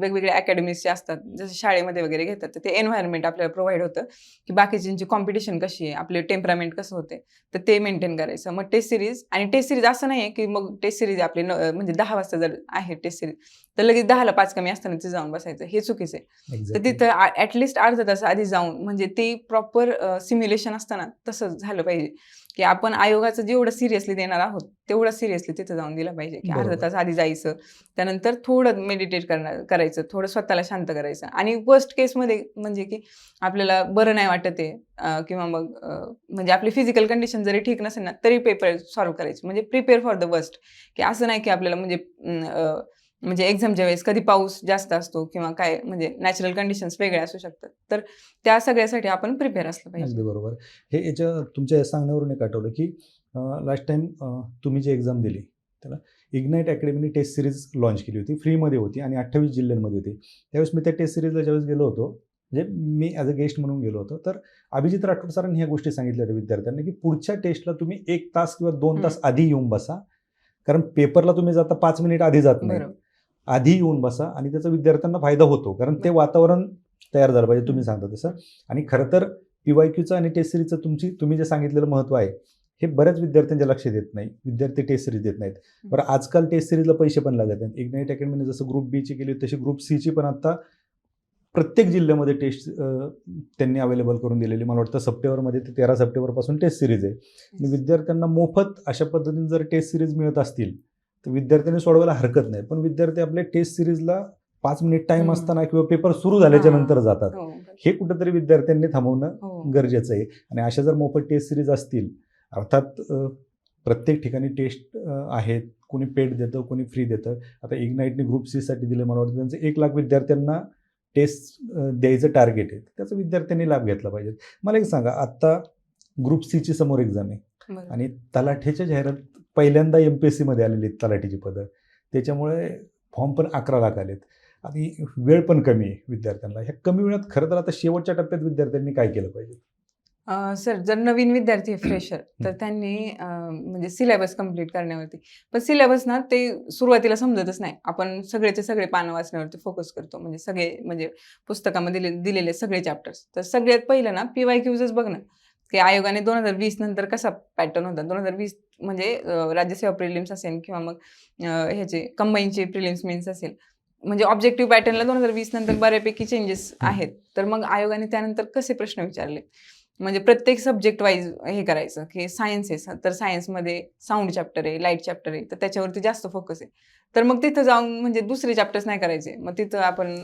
वेगवेगळे अकॅडमीजचे असतात, जसं शाळेमध्ये वगैरे घेतात. तर ते एन्व्हायर्नमेंट आपल्याला प्रोव्हाईड होतं की बाकीच्यांची कॉम्पिटिशन कशी आहे, आपले टेम्परामेंट कसं होते, तर ते मेंटेन करायचं. मग टेस्ट सिरीज असं नाही आहे की मग टेस्ट सिरीज आपली म्हणजे 10 वाजता जर आहे टेस्ट सिरीज तर लगेच 10ला 5 कमी असताना तिथे जाऊन बसायचं, हे चुकीचं आहे. तर तिथं ॲटलिस्ट अर्धा तास आधी जाऊन म्हणजे ते प्रॉपर सिम्युलेशन असतं ना तसं झालं पाहिजे की आपण आयोगाचं जेवढं सिरियसली देणार आहोत तेवढं सिरियसली तिथं जाऊन दिलं पाहिजे की अर्धा तास आधी जायचं. त्यानंतर थोडं मेडिटेट करायचं, थोडं स्वतःला शांत करायचं. आणि वर्स्ट केसमध्ये म्हणजे की आपल्याला बरं नाही वाटत आहे किंवा मग म्हणजे आपली फिजिकल कंडिशन जरी ठीक नसेल ना तरी पेपर सॉल्व्ह करायचे. म्हणजे प्रिपेअर फॉर द वर्स्ट, की असं नाही की आपल्याला म्हणजे एक्झामच्या वेळेस कधी पाऊस जास्त असतो किंवा काय म्हणजे नॅचरल कंडिशन्स वेगळ्या असू शकतात. तर त्या सगळ्यासाठी आपण प्रिपेअर असलं पाहिजे. अगदी बरोबर. हे तुमच्या सांगण्यावरून एक आठवलं की लास्ट टाइम तुम्ही जी एक्झाम दिली त्याला इग्नाईट अकॅडमीने टेस्ट सिरीज लॉन्च केली होती, फ्रीमध्ये होती आणि 28 जिल्ह्यांमध्ये होती. त्यावेळेस मी त्या टेस्ट सिरीजला ज्यावेळेस गेलो होतो, म्हणजे मी ॲज अ गेस्ट म्हणून गेलो होतो, तर अभिजित राठोड सरांनी ह्या गोष्टी सांगितल्या होत्या विद्यार्थ्यांना की पुढच्या टेस्टला तुम्ही 1 तास किंवा 2 तास आधी येऊन बसा. कारण पेपरला तुम्ही जाता 5 मिनिट आधी जात नाही, आधी येऊन बसा आणि त्याचा विद्यार्थ्यांना फायदा होतो. कारण ते वातावरण तयार झालं पाहिजे तुम्ही सांगता तसं. आणि खरं तर PYQचं आणि टेस्ट सिरीजचं तुम्ही जे सांगितलेलं महत्त्व आहे हे बऱ्याच विद्यार्थ्यांच्या लक्षात येत नाही. विद्यार्थी टेस्ट सिरीज देत नाहीत. बरं, आजकाल टेस्ट सिरीजला पैसे पण लागत नाहीत. इग्नाईट अकॅडमीने जसं ग्रुप बीची केली तशी ग्रुप सीची पण आता प्रत्येक जिल्ह्यामध्ये टेस्ट त्यांनी अवेलेबल करून दिलेली. मला वाटतं सप्टेंबरमध्ये ते 13 सप्टेंबरपासून टेस्ट सिरीज आहे. आणि विद्यार्थ्यांना मोफत अशा पद्धतीने जर टेस्ट सिरीज मिळत असतील तर विद्यार्थ्यांनी सोडवायला हरकत नाही. पण विद्यार्थी आपल्या टेस्ट सिरीजला 5 मिनिट टाइम असताना किंवा पेपर सुरू झाल्याच्या नंतर जातात. हे कुठेतरी विद्यार्थ्यांनी थांबवणं गरजेचं आहे. आणि अशा जर मोफत टेस्ट सिरीज असतील, अर्थात प्रत्येक ठिकाणी टेस्ट आहेत, कोणी पेड देतं, कोणी फ्री देतं. आता इग्नाईटने ग्रुप सीसाठी दिले, मला वाटतं त्यांचं 1 लाख विद्यार्थ्यांना टेस्ट द्यायचं टार्गेट आहे. त्याचा विद्यार्थ्यांनी लाभ घेतला पाहिजे. मला एक सांगा, आत्ता ग्रुप सीची समोर एक्झाम आहे बरोबर. आणि तलाठीच्या जाहिरात पहिल्यांदा MPSC मध्ये आलेली आहेत तलाठीची पदं. त्याच्यामुळे फॉर्म पण 11 लाख आलेत आणि वेळ पण कमी आहे विद्यार्थ्यांना. ह्या कमी वेळात खरं तर आता शेवटच्या टप्प्यात विद्यार्थ्यांनी काय केलं पाहिजे? सर जर नवीन विद्यार्थी आहे फ्रेशर तर त्यांनी म्हणजे सिलेबस कंप्लीट करण्यावरती, पण सिलेबस ना ते सुरुवातीला समजतच नाही. आपण सगळेचे सगळे पानं वाचण्यावरती फोकस करतो, म्हणजे सगळे म्हणजे पुस्तकामध्ये दिलेले सगळे चॅप्टर्स. तर सगळ्यात पहिलं ना PYQs बघणं, की आयोगाने 2020 नंतर कसा पॅटर्न होता. 2020 म्हणजे राज्यसेवा प्रिलिम्स असेल किंवा मग ह्याचे कंबाईनचे प्रिलिम्स मेन्स असेल, म्हणजे ऑब्जेक्टिव्ह पॅटर्नला 2020 नंतर बऱ्यापैकी चेंजेस आहेत. तर मग आयोगाने त्यानंतर कसे प्रश्न विचारले, म्हणजे प्रत्येक सब्जेक्ट वाईज हे करायचं, की सायन्स आहे तर सायन्समध्ये साऊंड चॅप्टर आहे, लाईट चॅप्टर आहे, तर त्याच्यावरती जास्त फोकस आहे. तर मग तिथं जाऊन म्हणजे दुसरे चॅप्टर्स नाही करायचे. मग तिथं आपण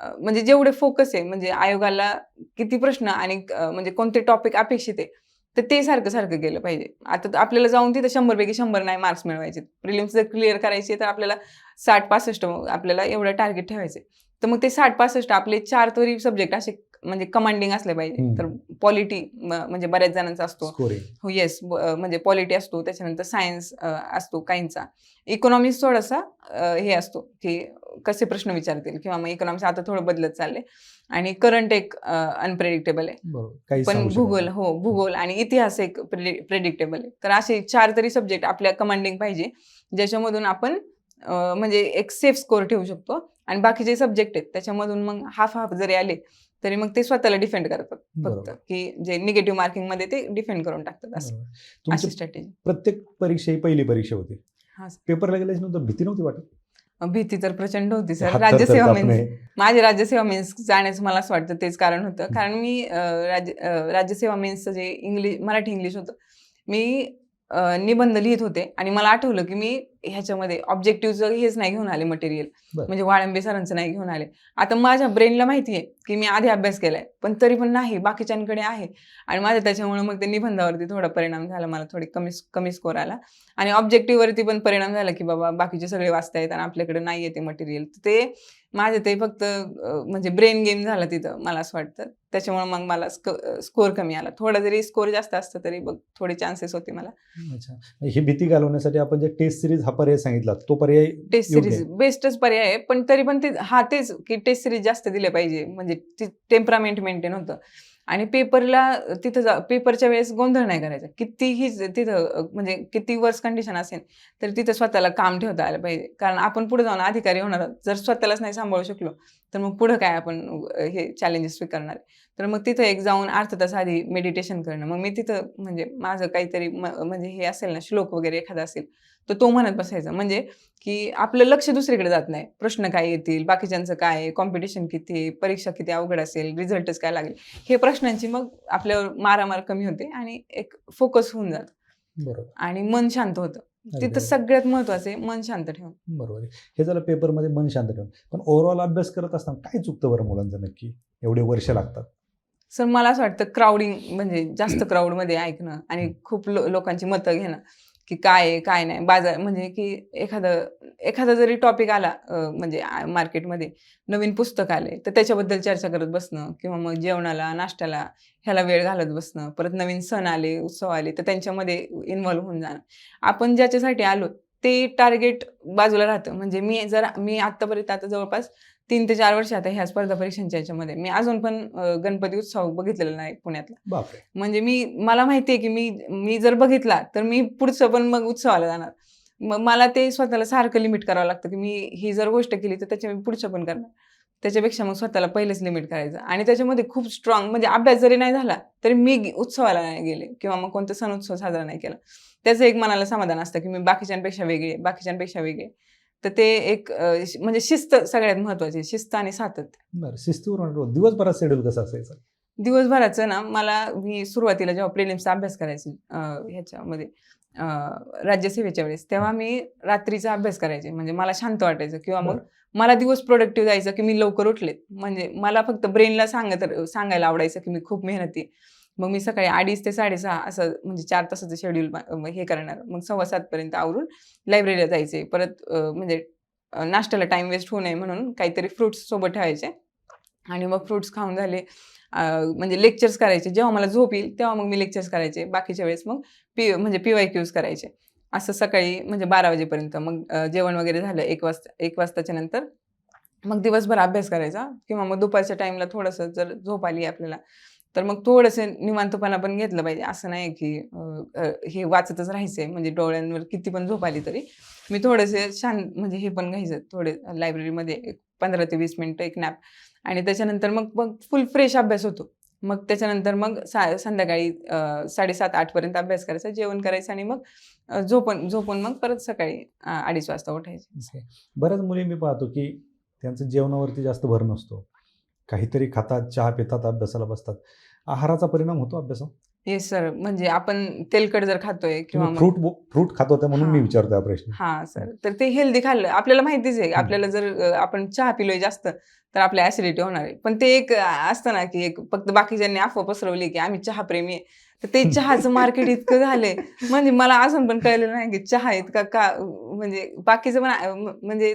म्हणजे जेवढे फोकस आहे, म्हणजे आयोगाला किती प्रश्न आणि म्हणजे कोणते टॉपिक अपेक्षित आहे, तर ते सारखं गेलं पाहिजे. आता आपल्याला जाऊन तिथं 100 पैकी 100 नाही मार्क्स मिळवायचे. प्रिलिम्स जर क्लिअर करायचे तर आपल्याला 60-65 आपल्याला एवढं टार्गेट ठेवायचं. तर मग ते 60-65 आपले 4 तरी सब्जेक्ट असे म्हणजे कमांडिंग असले पाहिजे. तर पॉलिटी म्हणजे बऱ्याच जणांचा असतो. हो येस, म्हणजे पॉलिटी असतो, त्याच्यानंतर सायन्स असतो काहींचा. इकॉनॉमिक्स थोडासा हे असतो, की कसे प्रश्न विचारतील किंवा मग इकॉनॉमिक्स आता थोडं बदलत चाललंय आणि करंट एक अनप्रेडिक्टेबल आहे. पण भूगोल आणि इतिहास एक प्रेडिक्टेबल आहे. तर असे 4 तरी सब्जेक्ट आपल्या कमांडिंग पाहिजे, ज्याच्यामधून आपण म्हणजे एक सेफ स्कोर ठेवू शकतो आणि बाकीचे सब्जेक्ट आहेत त्याच्यामधून मग हाफ जरी आले तरी मग ते स्वतःला डिफेंड करतात फक्त, की जे निगेटिव्ह मार्किंग मध्ये ते डिफेंड करून टाकतात. अशी स्ट्रॅटेजी. प्रत्येक परीक्षा ही पहिली परीक्षा होती. हा, पेपरला गेल्याच्या नंतर भीती नव्हती वाटत? भीती तर प्रचंड होती सर. हात राज्यसेवा थरथर मेन्स, कापणे. माझे राज्यसेवा मेन्स जाण्याचं मला असं वाटतं तेच कारण होतं. कारण मी राज्यसेवा मेन्सचं जे मराठी इंग्लिश होतं, मी निबंध लिहित होते आणि मला आठवलं की मी ह्याच्यामध्ये ऑब्जेक्टिव्हचं हेच नाही घेऊन आले मटेरियल, म्हणजे वाळंबे सरांचं नाही घेऊन आले. आता माझ्या ब्रेनला माहिती आहे की मी आधी अभ्यास केलाय, पण तरी पण नाही, बाकीच्यांकडे आहे आणि माझ्या त्याच्यामुळे मग ते निबंधावरती थोडा परिणाम झाला. मला थोडी कमी स्कोर आला आणि ऑब्जेक्टिव्हवरती पण परिणाम झाला, की बाबा बाकीचे सगळे वाचतायत आणि आपल्याकडे नाही आहे ते मटेरियल. ते माझे ते फक्त म्हणजे ब्रेन गेम झाला तिथं, मला असं वाटतं. त्याच्यामुळे मग मला स्कोर कमी आला. थोडा जरी स्कोर जास्त असतं तरी बघ थोडे चान्सेस होते मला. अच्छा, ही भीती घालवण्यासाठी आपण जे टेस्ट सिरीज हा पर्याय सांगितला, तो पर्याय टेस्ट सिरीज बेस्टच पर्याय आहे, पण तरी पण तेच की टेस्ट सिरीज जास्त दिले पाहिजे, म्हणजे टेम्परामेंट मेंटेन होतं. आणि पेपरच्या वेळेस गोंधळ नाही करायचा. कितीही तिथं म्हणजे किती वर्स कंडिशन असेल तर तिथं स्वतःला काम ठेवता आलं पाहिजे. कारण आपण पुढे जाऊन अधिकारी होणार आहोत. जर स्वतःलाच नाही सांभाळू शकलो तर मग पुढं काय आपण हे चॅलेंजेस स्वीकारणार. तर मग तिथं एक जाऊन अर्धा तास आधी मेडिटेशन करणं. मग मी तिथं म्हणजे माझं काहीतरी म्हणजे हे असेल ना, श्लोक वगैरे एखादा असेल तर तो म्हणत बसायचा, म्हणजे की आपलं लक्ष दुसरीकडे जात नाही. प्रश्न काय येतील, बाकीच्यांचं काय आहे, कॉम्पिटिशन किती आहे, परीक्षा किती अवघड असेल, रिझल्टच काय लागेल, हे प्रश्नांची मग आपल्यावर मारामार कमी होते आणि एक फोकस होऊन जातं. बरोबर. आणि मन शांत होतं. तिथं सगळ्यात महत्वाचं आहे मन शांत ठेवून. बरोबर आहे. हे झालं पेपरमध्ये मन शांत ठेवून. पण ओव्हरऑल अभ्यास करत असताना काय चुकतं बरं मुलांचं नक्की? एवढे वर्ष लागतात. सर मला असं वाटतं क्राउडिंग, म्हणजे जास्त क्राऊडमध्ये ऐकणं आणि खूप लोकांची मतं घेणं, की काय आहे काय नाही. बाजार म्हणजे की एखादा जरी टॉपिक आला म्हणजे मार्केटमध्ये नवीन पुस्तक आले तर त्याच्याबद्दल चर्चा करत बसणं किंवा मग जेवणाला नाश्त्याला ह्याला वेळ घालत बसणं. परत नवीन सण आले, उत्सव आले तर त्यांच्यामध्ये इन्व्हॉल्व्ह होऊन जाणं. आपण ज्याच्यासाठी आलो ते टार्गेट बाजूला राहतं. म्हणजे मी आत्तापर्यंत आता जवळपास 3 ते 4 वर्ष आता ह्या स्पर्धा परीक्षांच्या याच्यामध्ये मी अजून पण गणपती उत्सव बघितलेला नाही पुण्यातला. बापरे. म्हणजे मला माहिती आहे की मी जर बघितला तर मी पुढचं पण मग उत्सवाला जाणार. मग मला ते स्वतःला सारखं लिमिट करावं लागतं, की मी ही जर गोष्ट केली तर त्याच्या मी पुढचं पण करणार. त्याच्यापेक्षा मग स्वतःला पहिलेच लिमिट करायचं आणि त्याच्यामध्ये खूप स्ट्रॉंग, म्हणजे अभ्यास जरी नाही झाला तरी मी उत्सवाला नाही गेले किंवा मग कोणता सण उत्सव साजरा नाही केला, त्याचं एक मनाला समाधान असतं की मी बाकीच्यांपेक्षा वेगळे. तर ते एक म्हणजे शिस्त सगळ्यात महत्वाची, शिस्त आणि सातत्य. बरं, शिस्तीवर दिवसभरात शेड्यूल कसं असायचं? दिवसभराचं ना, मी सुरुवातीला जेव्हा प्रिलिम्सचा अभ्यास करायचे ह्याच्यामध्ये राज्यसेवेच्या वेळेस, तेव्हा मी रात्रीचा अभ्यास करायचे. म्हणजे मला शांत वाटायचं किंवा मग मला दिवस प्रोडक्टिव्ह जायचं की मी लवकर उठले. म्हणजे मला फक्त ब्रेनला सांगायला आवडायचं की मी खूप मेहनती. मग मी सकाळी 2:30 ते 6:30 असं म्हणजे 4 तासाचं शेड्यूल हे करणार. मग 6:15 पर्यंत आवरून लायब्ररीला जायचे. परत म्हणजे नाश्त्याला टाइम वेस्ट होऊ नये म्हणून काहीतरी फ्रुट्स सोबत ठेवायचे आणि मग फ्रुट्स खाऊन झाले. म्हणजे लेक्चर्स करायचे. जेव्हा मला झोप येईल तेव्हा मग मी लेक्चर्स करायचे. बाकीच्या वेळेस मग म्हणजे PYQs करायचे. असं सकाळी म्हणजे 12 वाजेपर्यंत. मग जेवण वगैरे झालं 1 वाजताच्या नंतर मग दिवसभर अभ्यास करायचा किंवा मग दुपारच्या टाईमला थोडंसं जर झोप आली आपल्याला, तर मग थोडंसं निवांतपणा पण घेतलं पाहिजे. असं नाही की हे वाचतच राहायचंय म्हणजे डोळ्यांवर किती पण झोप आली तरी. मी थोडेसे शांत म्हणजे हे पण घ्यायचं थोडे लायब्ररीमध्ये 15 ते 20 मिनिटं एक नॅप आणि त्याच्यानंतर मग मग फुल फ्रेश अभ्यास होतो. मग त्याच्यानंतर मग संध्याकाळी 7:30-8 पर्यंत अभ्यास करायचा, जेवण करायचं आणि मग झोपून झोपून मग परत सकाळी 2:30 वाजता उठायचं. ओके. बऱ्याच मुली मी पाहतो की त्यांचं जेवणावरती जास्त भर नसतो. काहीतरी खातात, चहा पितात, अभ्यासाला बसतात. आहाराचा परिणाम होतो अभ्यासावर? Yes sir. म्हणजे आपण तेलकट जर खातोय किंवा तुम्ही मग फ्रूट खात होता म्हणून मी हां. विचारतोय हा प्रश्न. हां सर. तर ते हेल्दी खाल्लं. आपल्याला माहितीच आहे. हं. आपल्याला जर आपण चहा पिलोय जास्त, तर आपल्या ॲसिडिटी होणार आहे. पण ते एक असतं ना, की एक फक्त बाकीच्यांनी अफवा पसरवली, की आम्ही चहाप्रेमी आहे. तर ते चहाचं मार्केट इतकं झालंय. म्हणजे मला अजून पण कळलेलं नाही, की चहा इतका का म्हणजे बाकीचं पण म्हणजे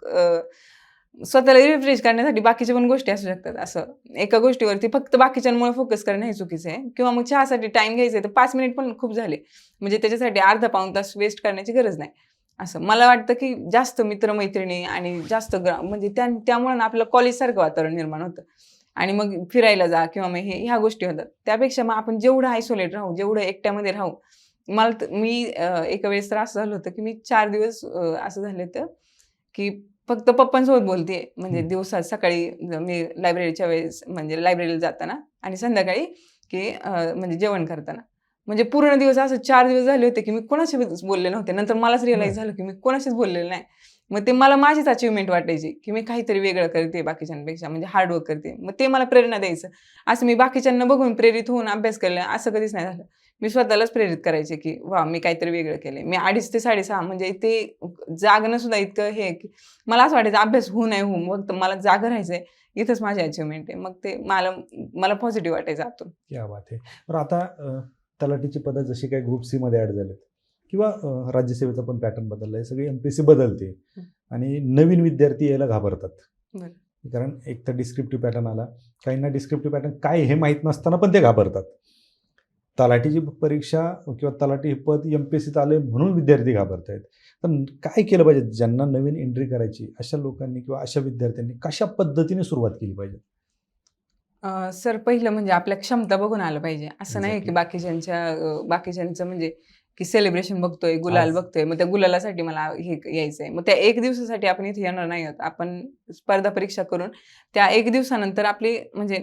अ, स्वतःला रिफ्रेश करण्यासाठी बाकीच्या पण गोष्टी असू शकतात. असं एका गोष्टीवरती फक्त बाकीच्यांमुळे फोकस करणं हे चुकीचं आहे. किंवा मग चहासाठी टाईम घ्यायचा आहे, तर 5 मिनिट पण खूप झाले. म्हणजे त्याच्यासाठी अर्धा पाऊण तास वेस्ट करण्याची गरज नाही. असं मला वाटतं, की जास्त मित्र-मैत्रिणी आणि जास्त म्हणजे त्यामुळे ना आपलं कॉलेजसारखं वातावरण निर्माण होतं. आणि मग फिरायला जा किंवा मग ह्या गोष्टी होतात. त्यापेक्षा मग आपण जेवढं आयसोलेट राहू, जेवढं एकट्यामध्ये राहू. मी एका वेळेस तर असं झालं होतं, की मी 4 दिवस असं झालं होतं, की फक्त पप्पांसोबत बोलतेय. म्हणजे हं. दिवसात सकाळी मी लायब्ररीच्या वेळेस म्हणजे लायब्ररीला जाताना आणि संध्याकाळी की म्हणजे जेवण करताना. म्हणजे पूर्ण दिवस असं 4 दिवस झाले होते, की मी कोणाशीच बोलले नव्हते. नंतर मलाच रिअलाईज बरं. झालं, की मी कोणाशीच बोललेले नाही. मग ते मला माझीच अचीव्हमेंट वाटायची, की मी काहीतरी वेगळं करते बाकीच्यांपेक्षा म्हणजे हार्ड वर्क करते. मग ते मला प्रेरणा द्यायचं. असं मी बाकीच्यांना बघून प्रेरित होऊन अभ्यास केला असं कधीच नाही झालं. मी स्वतःलाच प्रेरित करायचे, की वाह! मी काहीतरी वेगळं केलंय. मी 2:30 ते 6:30 म्हणजे ते जागणं सुद्धा इतकं हे आहे, की मला असं वाटायचं अभ्यास होऊ नाही होऊ, मग मला जागं राहायचंय. इथंच माझी अचीव्हमेंट आहे. मग ते मला पॉझिटिव्ह वाटायचं आतून. क्या बात है! तर आता तलाठीची पदं जशी काही ग्रुप सीमध्ये ॲड झालेत किंवा राज्यसेवेचा पण पॅटर्न बदलला आहे. सगळी MPSC बदलते हं. आणि नवीन विद्यार्थी यायला घाबरतात. बरं. कारण एक तर डिस्क्रिप्टिव्ह पॅटर्न आला. काहींना डिस्क्रिप्टिव्ह पॅटर्न काय हे माहीत नसताना पण ते घाबरतात. तलाठीची परीक्षा किंवा तलाठी हे पद MPSCत आलंय म्हणून विद्यार्थी घाबरतायत. पण काय केलं पाहिजे? ज्यांना नवीन एंट्री करायची अशा लोकांनी किंवा अशा विद्यार्थ्यांनी कशा पद्धतीने सुरुवात केली पाहिजे? सर पहिलं म्हणजे आपल्या क्षमता बघून आलं पाहिजे. असं नाही की एक्झॅक्टली. बाकीच्यांचं म्हणजे की सेलिब्रेशन बघतोय, गुलाल आज बघतोय. मग त्या गुलालासाठी मला हे यायचंय. मग त्या 1 दिवसासाठी आपण इथे येणार नाही आहोत. आपण स्पर्धा परीक्षा करून त्या 1 दिवसानंतर आपली म्हणजे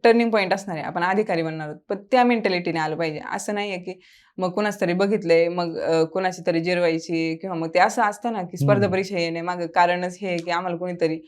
टर्निंग पॉइंट असणार आहे. आपण अधिकारी बनणार आहोत. पण त्या मेंटॅलिटीने आलं पाहिजे. असं नाहीये की मग कुणाचं तरी बघितलंय, मग कोणाची तरी जिरवायची किंवा मग ते असं असतं ना की स्पर्धा हं. परीक्षा येणे मागे कारणच हे आहे की आम्हाला कोणीतरी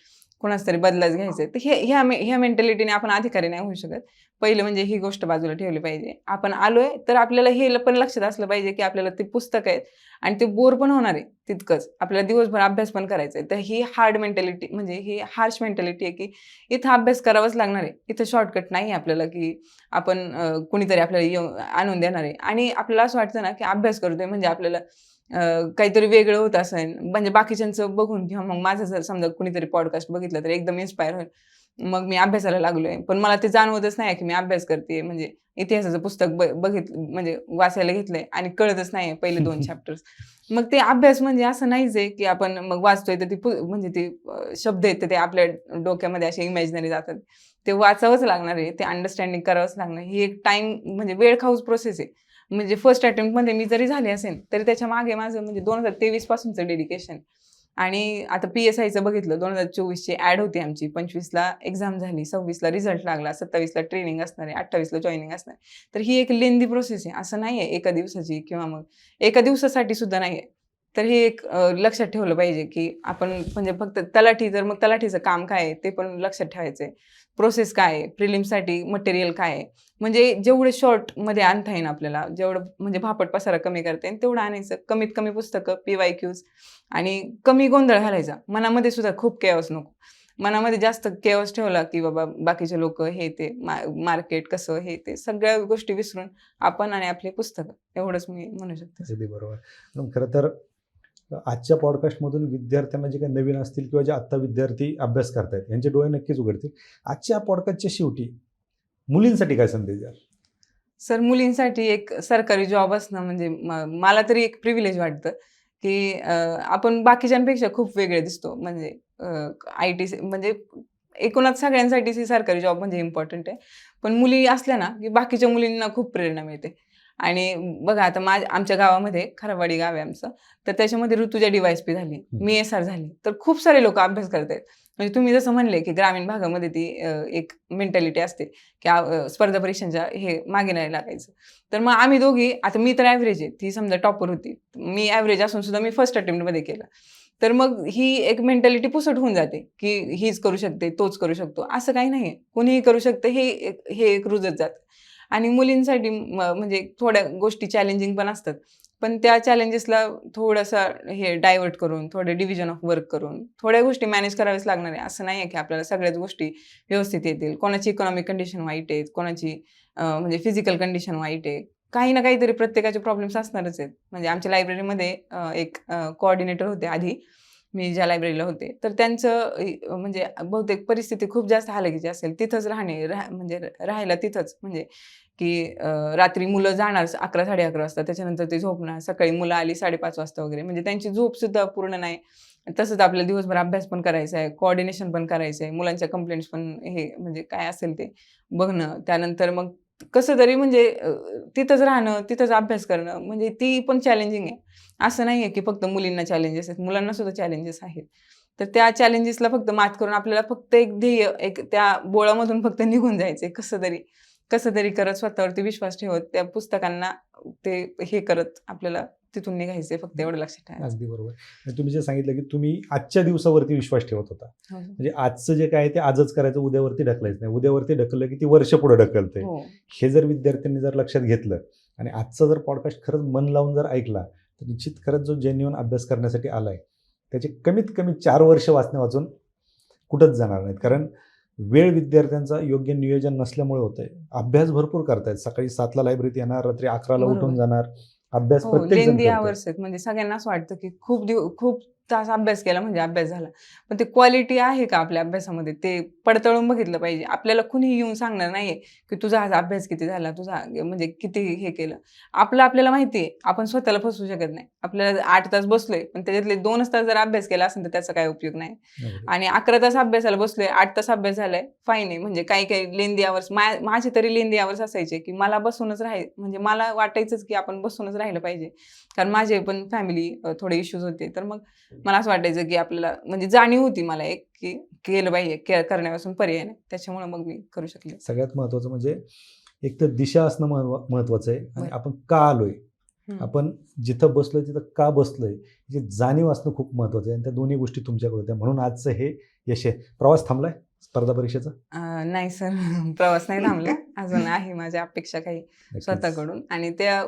कोणाचा तरी बदलाच घ्यायचा आहे. तर ह्या मेंटॅलिटीने आपण अधिकारी नाही होऊ शकत. पहिलं म्हणजे ही गोष्ट बाजूला ठेवली पाहिजे. आपण आलोय तर आपल्याला हे पण लक्षात असलं पाहिजे, की आपल्याला ते पुस्तक आहेत आणि ते बोर पण होणार आहे तितकंच. आपल्याला दिवसभर अभ्यास पण करायचा आहे. तर ही हार्ड मेंटॅलिटी म्हणजे ही हार्श मेंटॅलिटी आहे, की इथं अभ्यास करावाच लागणार आहे. इथं शॉर्टकट नाही आपल्याला, की आपण कुणीतरी आपल्याला आणून देणार आहे आणि आपल्याला असं वाटतं ना, की अभ्यास करतोय म्हणजे आपल्याला काहीतरी वेगळं होत असेल म्हणजे बाकीच्यांचं बघून किंवा मग माझं जर समजा कुणीतरी पॉडकास्ट बघितलं तर एकदम इन्स्पायर होईल. मग मी अभ्यासाला लागलोय. पण मला ते जाणवतच नाही की मी अभ्यास करतेय. म्हणजे इतिहासाचं पुस्तक बघितलं म्हणजे वाचायला घेतलंय आणि कळतच नाहीये पहिले 2 चॅप्टर्स. मग ते अभ्यास म्हणजे असं नाहीच आहे की आपण मग वाचतोय तर म्हणजे ते शब्द आहेत तर ते आपल्या डोक्यामध्ये असे इमॅजिनरी जातात. ते वाचावंच लागणार आहे. ते अंडरस्टँडिंग करावंच लागणार आहे. ही एक टाईम म्हणजे वेळ खाऊच प्रोसेस आहे. म्हणजे फर्स्ट अटेम्प्टमध्ये मी जरी झाले असेल, तरी त्याच्यामागे माझं म्हणजे 2023 पासूनचं डेडिकेशन आणि आता PSIचं बघितलं 2024ची ॲड होती आमची. 25ला एक्झाम झाली, 26ला रिझल्ट लागला, 27ला ट्रेनिंग असणार आहे, 28ला जॉइनिंग असणार आहे. तर ही एक लेंदी प्रोसेस आहे. असं नाहीये एका दिवसाची किंवा मग एका दिवसासाठी सुद्धा नाहीये. तर हे एक लक्षात ठेवलं पाहिजे, की आपण म्हणजे फक्त तलाठी तर मग तलाठीचं काम काय आहे ते पण लक्षात ठेवायचंय. प्रोसेस काय आहे? प्रिलिम्ससाठी मटेरियल काय आहे? म्हणजे जेवढे शॉर्टमध्ये आणता येईल आपल्याला, जेवढं म्हणजे भापट पसारा कमी करता येईल तेवढं आणायचं. कमीत कमी पुस्तकं, PYQs आणि कमी गोंधळ घालायचा. मनामध्ये सुद्धा खूप केओस नको. मनामध्ये जास्त केओस ठेवला, की बाबा बाकीचे लोकं हे ते मार्केट कसं हे ते सगळ्या गोष्टी विसरून आपण आणि आपली पुस्तकं एवढंच मी म्हणू शकते. अगदी बरोबर. पण खरं तर आजच्या पॉडकास्टमधून विद्यार्थ्यांना जे काही नवीन असतील किंवा जे आत्ता विद्यार्थी अभ्यास करतायत यांचे डोळे नक्कीच उघडतील. आजच्या पॉडकास्टच्या शेवटी मुलींसाठी काय संदेश द्याल? सर, मुलींसाठी एक सरकारी जॉब असणं म्हणजे मला तरी एक प्रिव्हिलेज वाटतं, की आपण बाकीच्यांपेक्षा खूप वेगळे दिसतो. म्हणजे IT म्हणजे एकूणच सगळ्यांसाठीच ही सरकारी जॉब म्हणजे इम्पॉर्टंट आहे. पण मुली असल्या ना, की बाकीच्या मुलींना खूप प्रेरणा मिळते. आणि बघा आता आमच्या गावामध्ये खराबवाडी गाव आहे आमचं, तर त्याच्यामध्ये ऋतुजा DYSP झाली, मी SR झाली. तर खूप सारे लोकं अभ्यास करतायत. म्हणजे तुम्ही जसं म्हणले, की ग्रामीण भागामध्ये ती एक मेंटॅलिटी असते, की स्पर्धा परीक्षांच्या हे मागे नाही लागायचं. तर मग आम्ही दोघी, आता मी तर ॲव्हरेज आहे, ती समजा टॉपर होती. मी ॲव्हरेज असून सुद्धा मी फर्स्ट अटेम्प्टमध्ये केलं. तर मग ही एक मेंटॅलिटी पुसट होऊन जाते, की हीच करू शकते, तोच करू शकतो. असं काही नाहीये. कुणीही करू शकतं हे एक रुजत जातं. आणि मुलींसाठी म्हणजे थोड्या गोष्टी चॅलेंजिंग पण असतात. पण त्या चॅलेंजेसला थोडंसं हे डायव्हर्ट करून, थोडं डिव्हिजन ऑफ वर्क करून, थोड्या गोष्टी मॅनेज कराव्याच लागणार आहे. असं नाही आहे, की आपल्याला सगळ्याच गोष्टी व्यवस्थित येतील. कोणाची इकॉनॉमिक कंडिशन वाईट आहे, कोणाची म्हणजे फिजिकल कंडिशन वाईट आहे. काही ना काहीतरी प्रत्येकाचे प्रॉब्लेम्स असणारच आहेत. म्हणजे आमच्या लायब्ररीमध्ये एक कोऑर्डिनेटर होते आधी, मी ज्या लायब्ररीला होते. तर त्यांचं म्हणजे बहुतेक परिस्थिती खूप जास्त हलाखीची असेल. तिथंच म्हणजे राहायला तिथंच. म्हणजे की रात्री मुलं जाणार 11-11:30 वाजता. त्याच्यानंतर ते झोपणार. सकाळी मुलं आली 5:30 वाजता वगैरे. म्हणजे त्यांची झोपसुद्धा पूर्ण नाही. तसंच आपल्याला दिवसभर अभ्यास पण करायचा आहे, कोऑर्डिनेशन पण करायचं आहे, मुलांच्या कंप्लेंट्स पण हे म्हणजे काय असेल ते बघणं. त्यानंतर मग कसं तरी म्हणजे तिथंच राहणं, तिथंच अभ्यास करणं म्हणजे ती पण चॅलेंजिंग आहे. असं नाही आहे की फक्त मुलींना चॅलेंजेस आहेत, मुलांना सुद्धा चॅलेंजेस आहेत. तर त्या चॅलेंजेसला फक्त मात करून आपल्याला फक्त एक ध्येय, एक त्या बोळामधून फक्त निघून जायचंय कसं तरी करत स्वतःवरती विश्वास ठेवत त्या पुस्तकांना ते हे करत आपल्याला तिथून निघायचंय, फक्त एवढं लक्षात ठेवायचं. अगदी बरोबर. आणि तुम्ही जे सांगितलं, की तुम्ही आजच्या दिवसावरती विश्वास ठेवत होता. हो. म्हणजे आजचं जे काय आहे ते आजच करायचं, उद्यावरती ढकलायचं नाही. उद्यावरती ढकललं की ती वर्ष पुढे ढकलतंय. हो. हे जर विद्यार्थ्यांनी जर लक्षात घेतलं आणि आजचा जर पॉडकास्ट खरंच मन लावून जर ऐकला, तर निश्चित खरंच जो जेन्युइन अभ्यास करण्यासाठी आलाय, त्याचे कमीत कमी 4 वर्ष वाचण्या वाचून कुठंच जाणार नाहीत. कारण वेळ विद्यार्थ्यांचा योग्य नियोजन नसल्यामुळे होतंय. अभ्यास भरपूर करतायत. सकाळी 7:00ला लायब्ररीत येणार, रात्री 11:00ला उठून बरोबर. जाणार. अभ्यास हो, प्रत्येक जण लेंदी करतोय. आवर्स आहेत. म्हणजे सगळ्यांना असं वाटतं, की खूप तास अभ्यास केला म्हणजे अभ्यास झाला. पण ते क्वालिटी आहे का आपल्या अभ्यासामध्ये ते पडताळून बघितलं पाहिजे. आपल्याला कुणीही येऊन सांगणार नाहीये, की तुझा आज अभ्यास किती झाला, तुझा म्हणजे किती हे केलं. आपल्याला माहिती आहे, आपण स्वतःला फसवू शकत नाही. आपल्याला 8 तास बसलोय, पण त्याच्यातले 2च तास जर अभ्यास केला असेल तर त्याचा काही उपयोग नाही. अगदी. आणि 11 तास अभ्यासाला बसलोय, 8 तास अभ्यास झालाय, फाईन आहे. म्हणजे काही लेंदी आवर्स माझे तरी लेंदी आवर्स असायचे, की मला बसूनच म्हणजे मला वाटायचंच, की आपण बसूनच राहिलं पाहिजे. कारण माझे पण फॅमिली थोडे इश्यूज होते. तर मग मला असं वाटायचं, की आपल्याला म्हणजे जाणीव होती मला एक, की केलं पाहिजे, करण्यापासून पर्याय नाही. त्याच्यामुळे मग मी करू शकले. सगळ्यात महत्त्वाचं म्हणजे एक तर दिशा असणं महत्त्वाचं आहे आणि बरं. आपण का आलोय, हं. आपण जिथं बसलोय तिथं का बसलोय, याची जाणीव असणं खूप महत्त्वाचं आहे आणि त्या दोन्ही गोष्टी तुमच्याकडे होत्या. म्हणून आजचं हे यश आहे. प्रवास थांबलाय स्पर्धा परीक्षेचा? नाही सर, प्रवास नाही थांबला. अजून आहे माझ्या अपेक्षा काही नक्कीच. स्वतःकडून. आणि त्या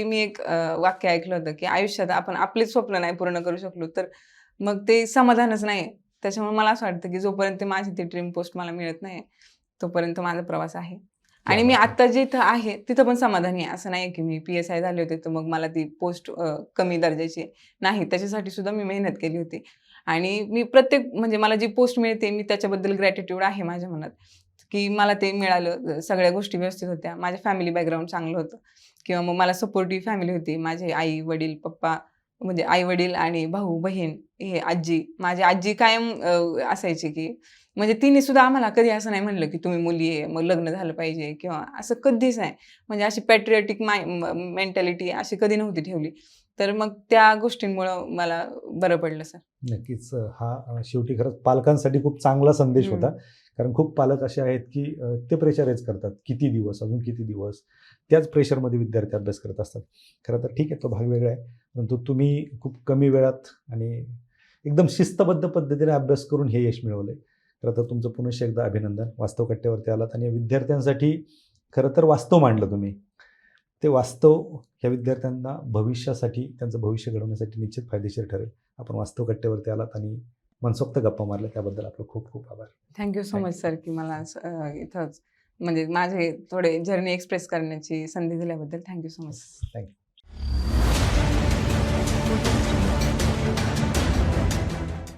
मी एक वाक्य ऐकलं होतं, की आयुष्यात आपण आपलीच स्वप्न नाही पूर्ण करू शकलो, तर मग ते समाधानच नाही. त्याच्यामुळे मला असं वाटतं, की जोपर्यंत माझी ती ड्रीम पोस्ट मला मिळत नाही, तोपर्यंत माझा प्रवास आहे. आणि मी आत्ता जिथं आहे, तिथं पण समाधानी आहे. असं नाही की मी PSI झाले होते, तर मग मला ती पोस्ट कमी दर्जाची आहे. नाही, त्याच्यासाठी सुद्धा मी मेहनत केली होती. आणि मी म्हणजे मला जी पोस्ट मिळते, मी त्याच्याबद्दल ग्रॅटिट्यूड आहे माझ्या मनात, की मला ते मिळालं. सगळ्या गोष्टी व्यवस्थित होत्या. माझ्या फॅमिली बॅकग्राऊंड चांगलं होतं किंवा मग मला सपोर्टिव्ह फॅमिली होती. माझे आई, वडील, पप्पा म्हणजे आई-वडील आणि भाऊ, बहीण, हे आजी. माझी आजी कायम असायची, की म्हणजे तिने सुद्धा आम्हाला कधी असं नाही म्हणलं, की तुम्ही मुली आहे, मग लग्न झालं पाहिजे किंवा असं कधीच नाही. म्हणजे अशी पॅट्रिऑटिक मेंटॅलिटी अशी कधी नव्हती ठेवली. तर मग त्या गोष्टींमुळं मला बरं पडलं सर. नक्कीच. हा शेवटी खरंच पालकांसाठी खूप चांगला संदेश होता. कारण खूप पालक असे आहेत, की ते प्रेशराईज करतात. किती दिवस, अजून किती दिवस. त्याच प्रेशरमध्ये विद्यार्थी अभ्यास करत असतात. खरं तर ठीक आहे, तो भाग वेगळा आहे. परंतु तुम्ही खूप कमी वेळात आणि एकदम शिस्तबद्ध पद्धतीने अभ्यास करून हे यश मिळवलंय. खरं तर तुमचं पुनश्च एकदा अभिनंदन. वास्तव कट्ट्यावरती आलात आणि विद्यार्थ्यांसाठी खरं तर वास्तव मांडलं तुम्ही. ते वास्तव ह्या विद्यार्थ्यांना भविष्यासाठी, त्यांचं भविष्य घडवण्यासाठी निश्चित फायदेशीर ठरेल. आपण वास्तव कट्ट्यावरती आलात आणि मनसोक्त गप्पा मारल्या, त्याबद्दल आपलं खूप खूप आभार. थँक्यू सो मच सर, की मला इथंच म्हणजे माझे थोडे जर्नी एक्सप्रेस करण्याची संधी दिल्याबद्दल थँक्यू सो मच. थँक्यू. धन्यवाद.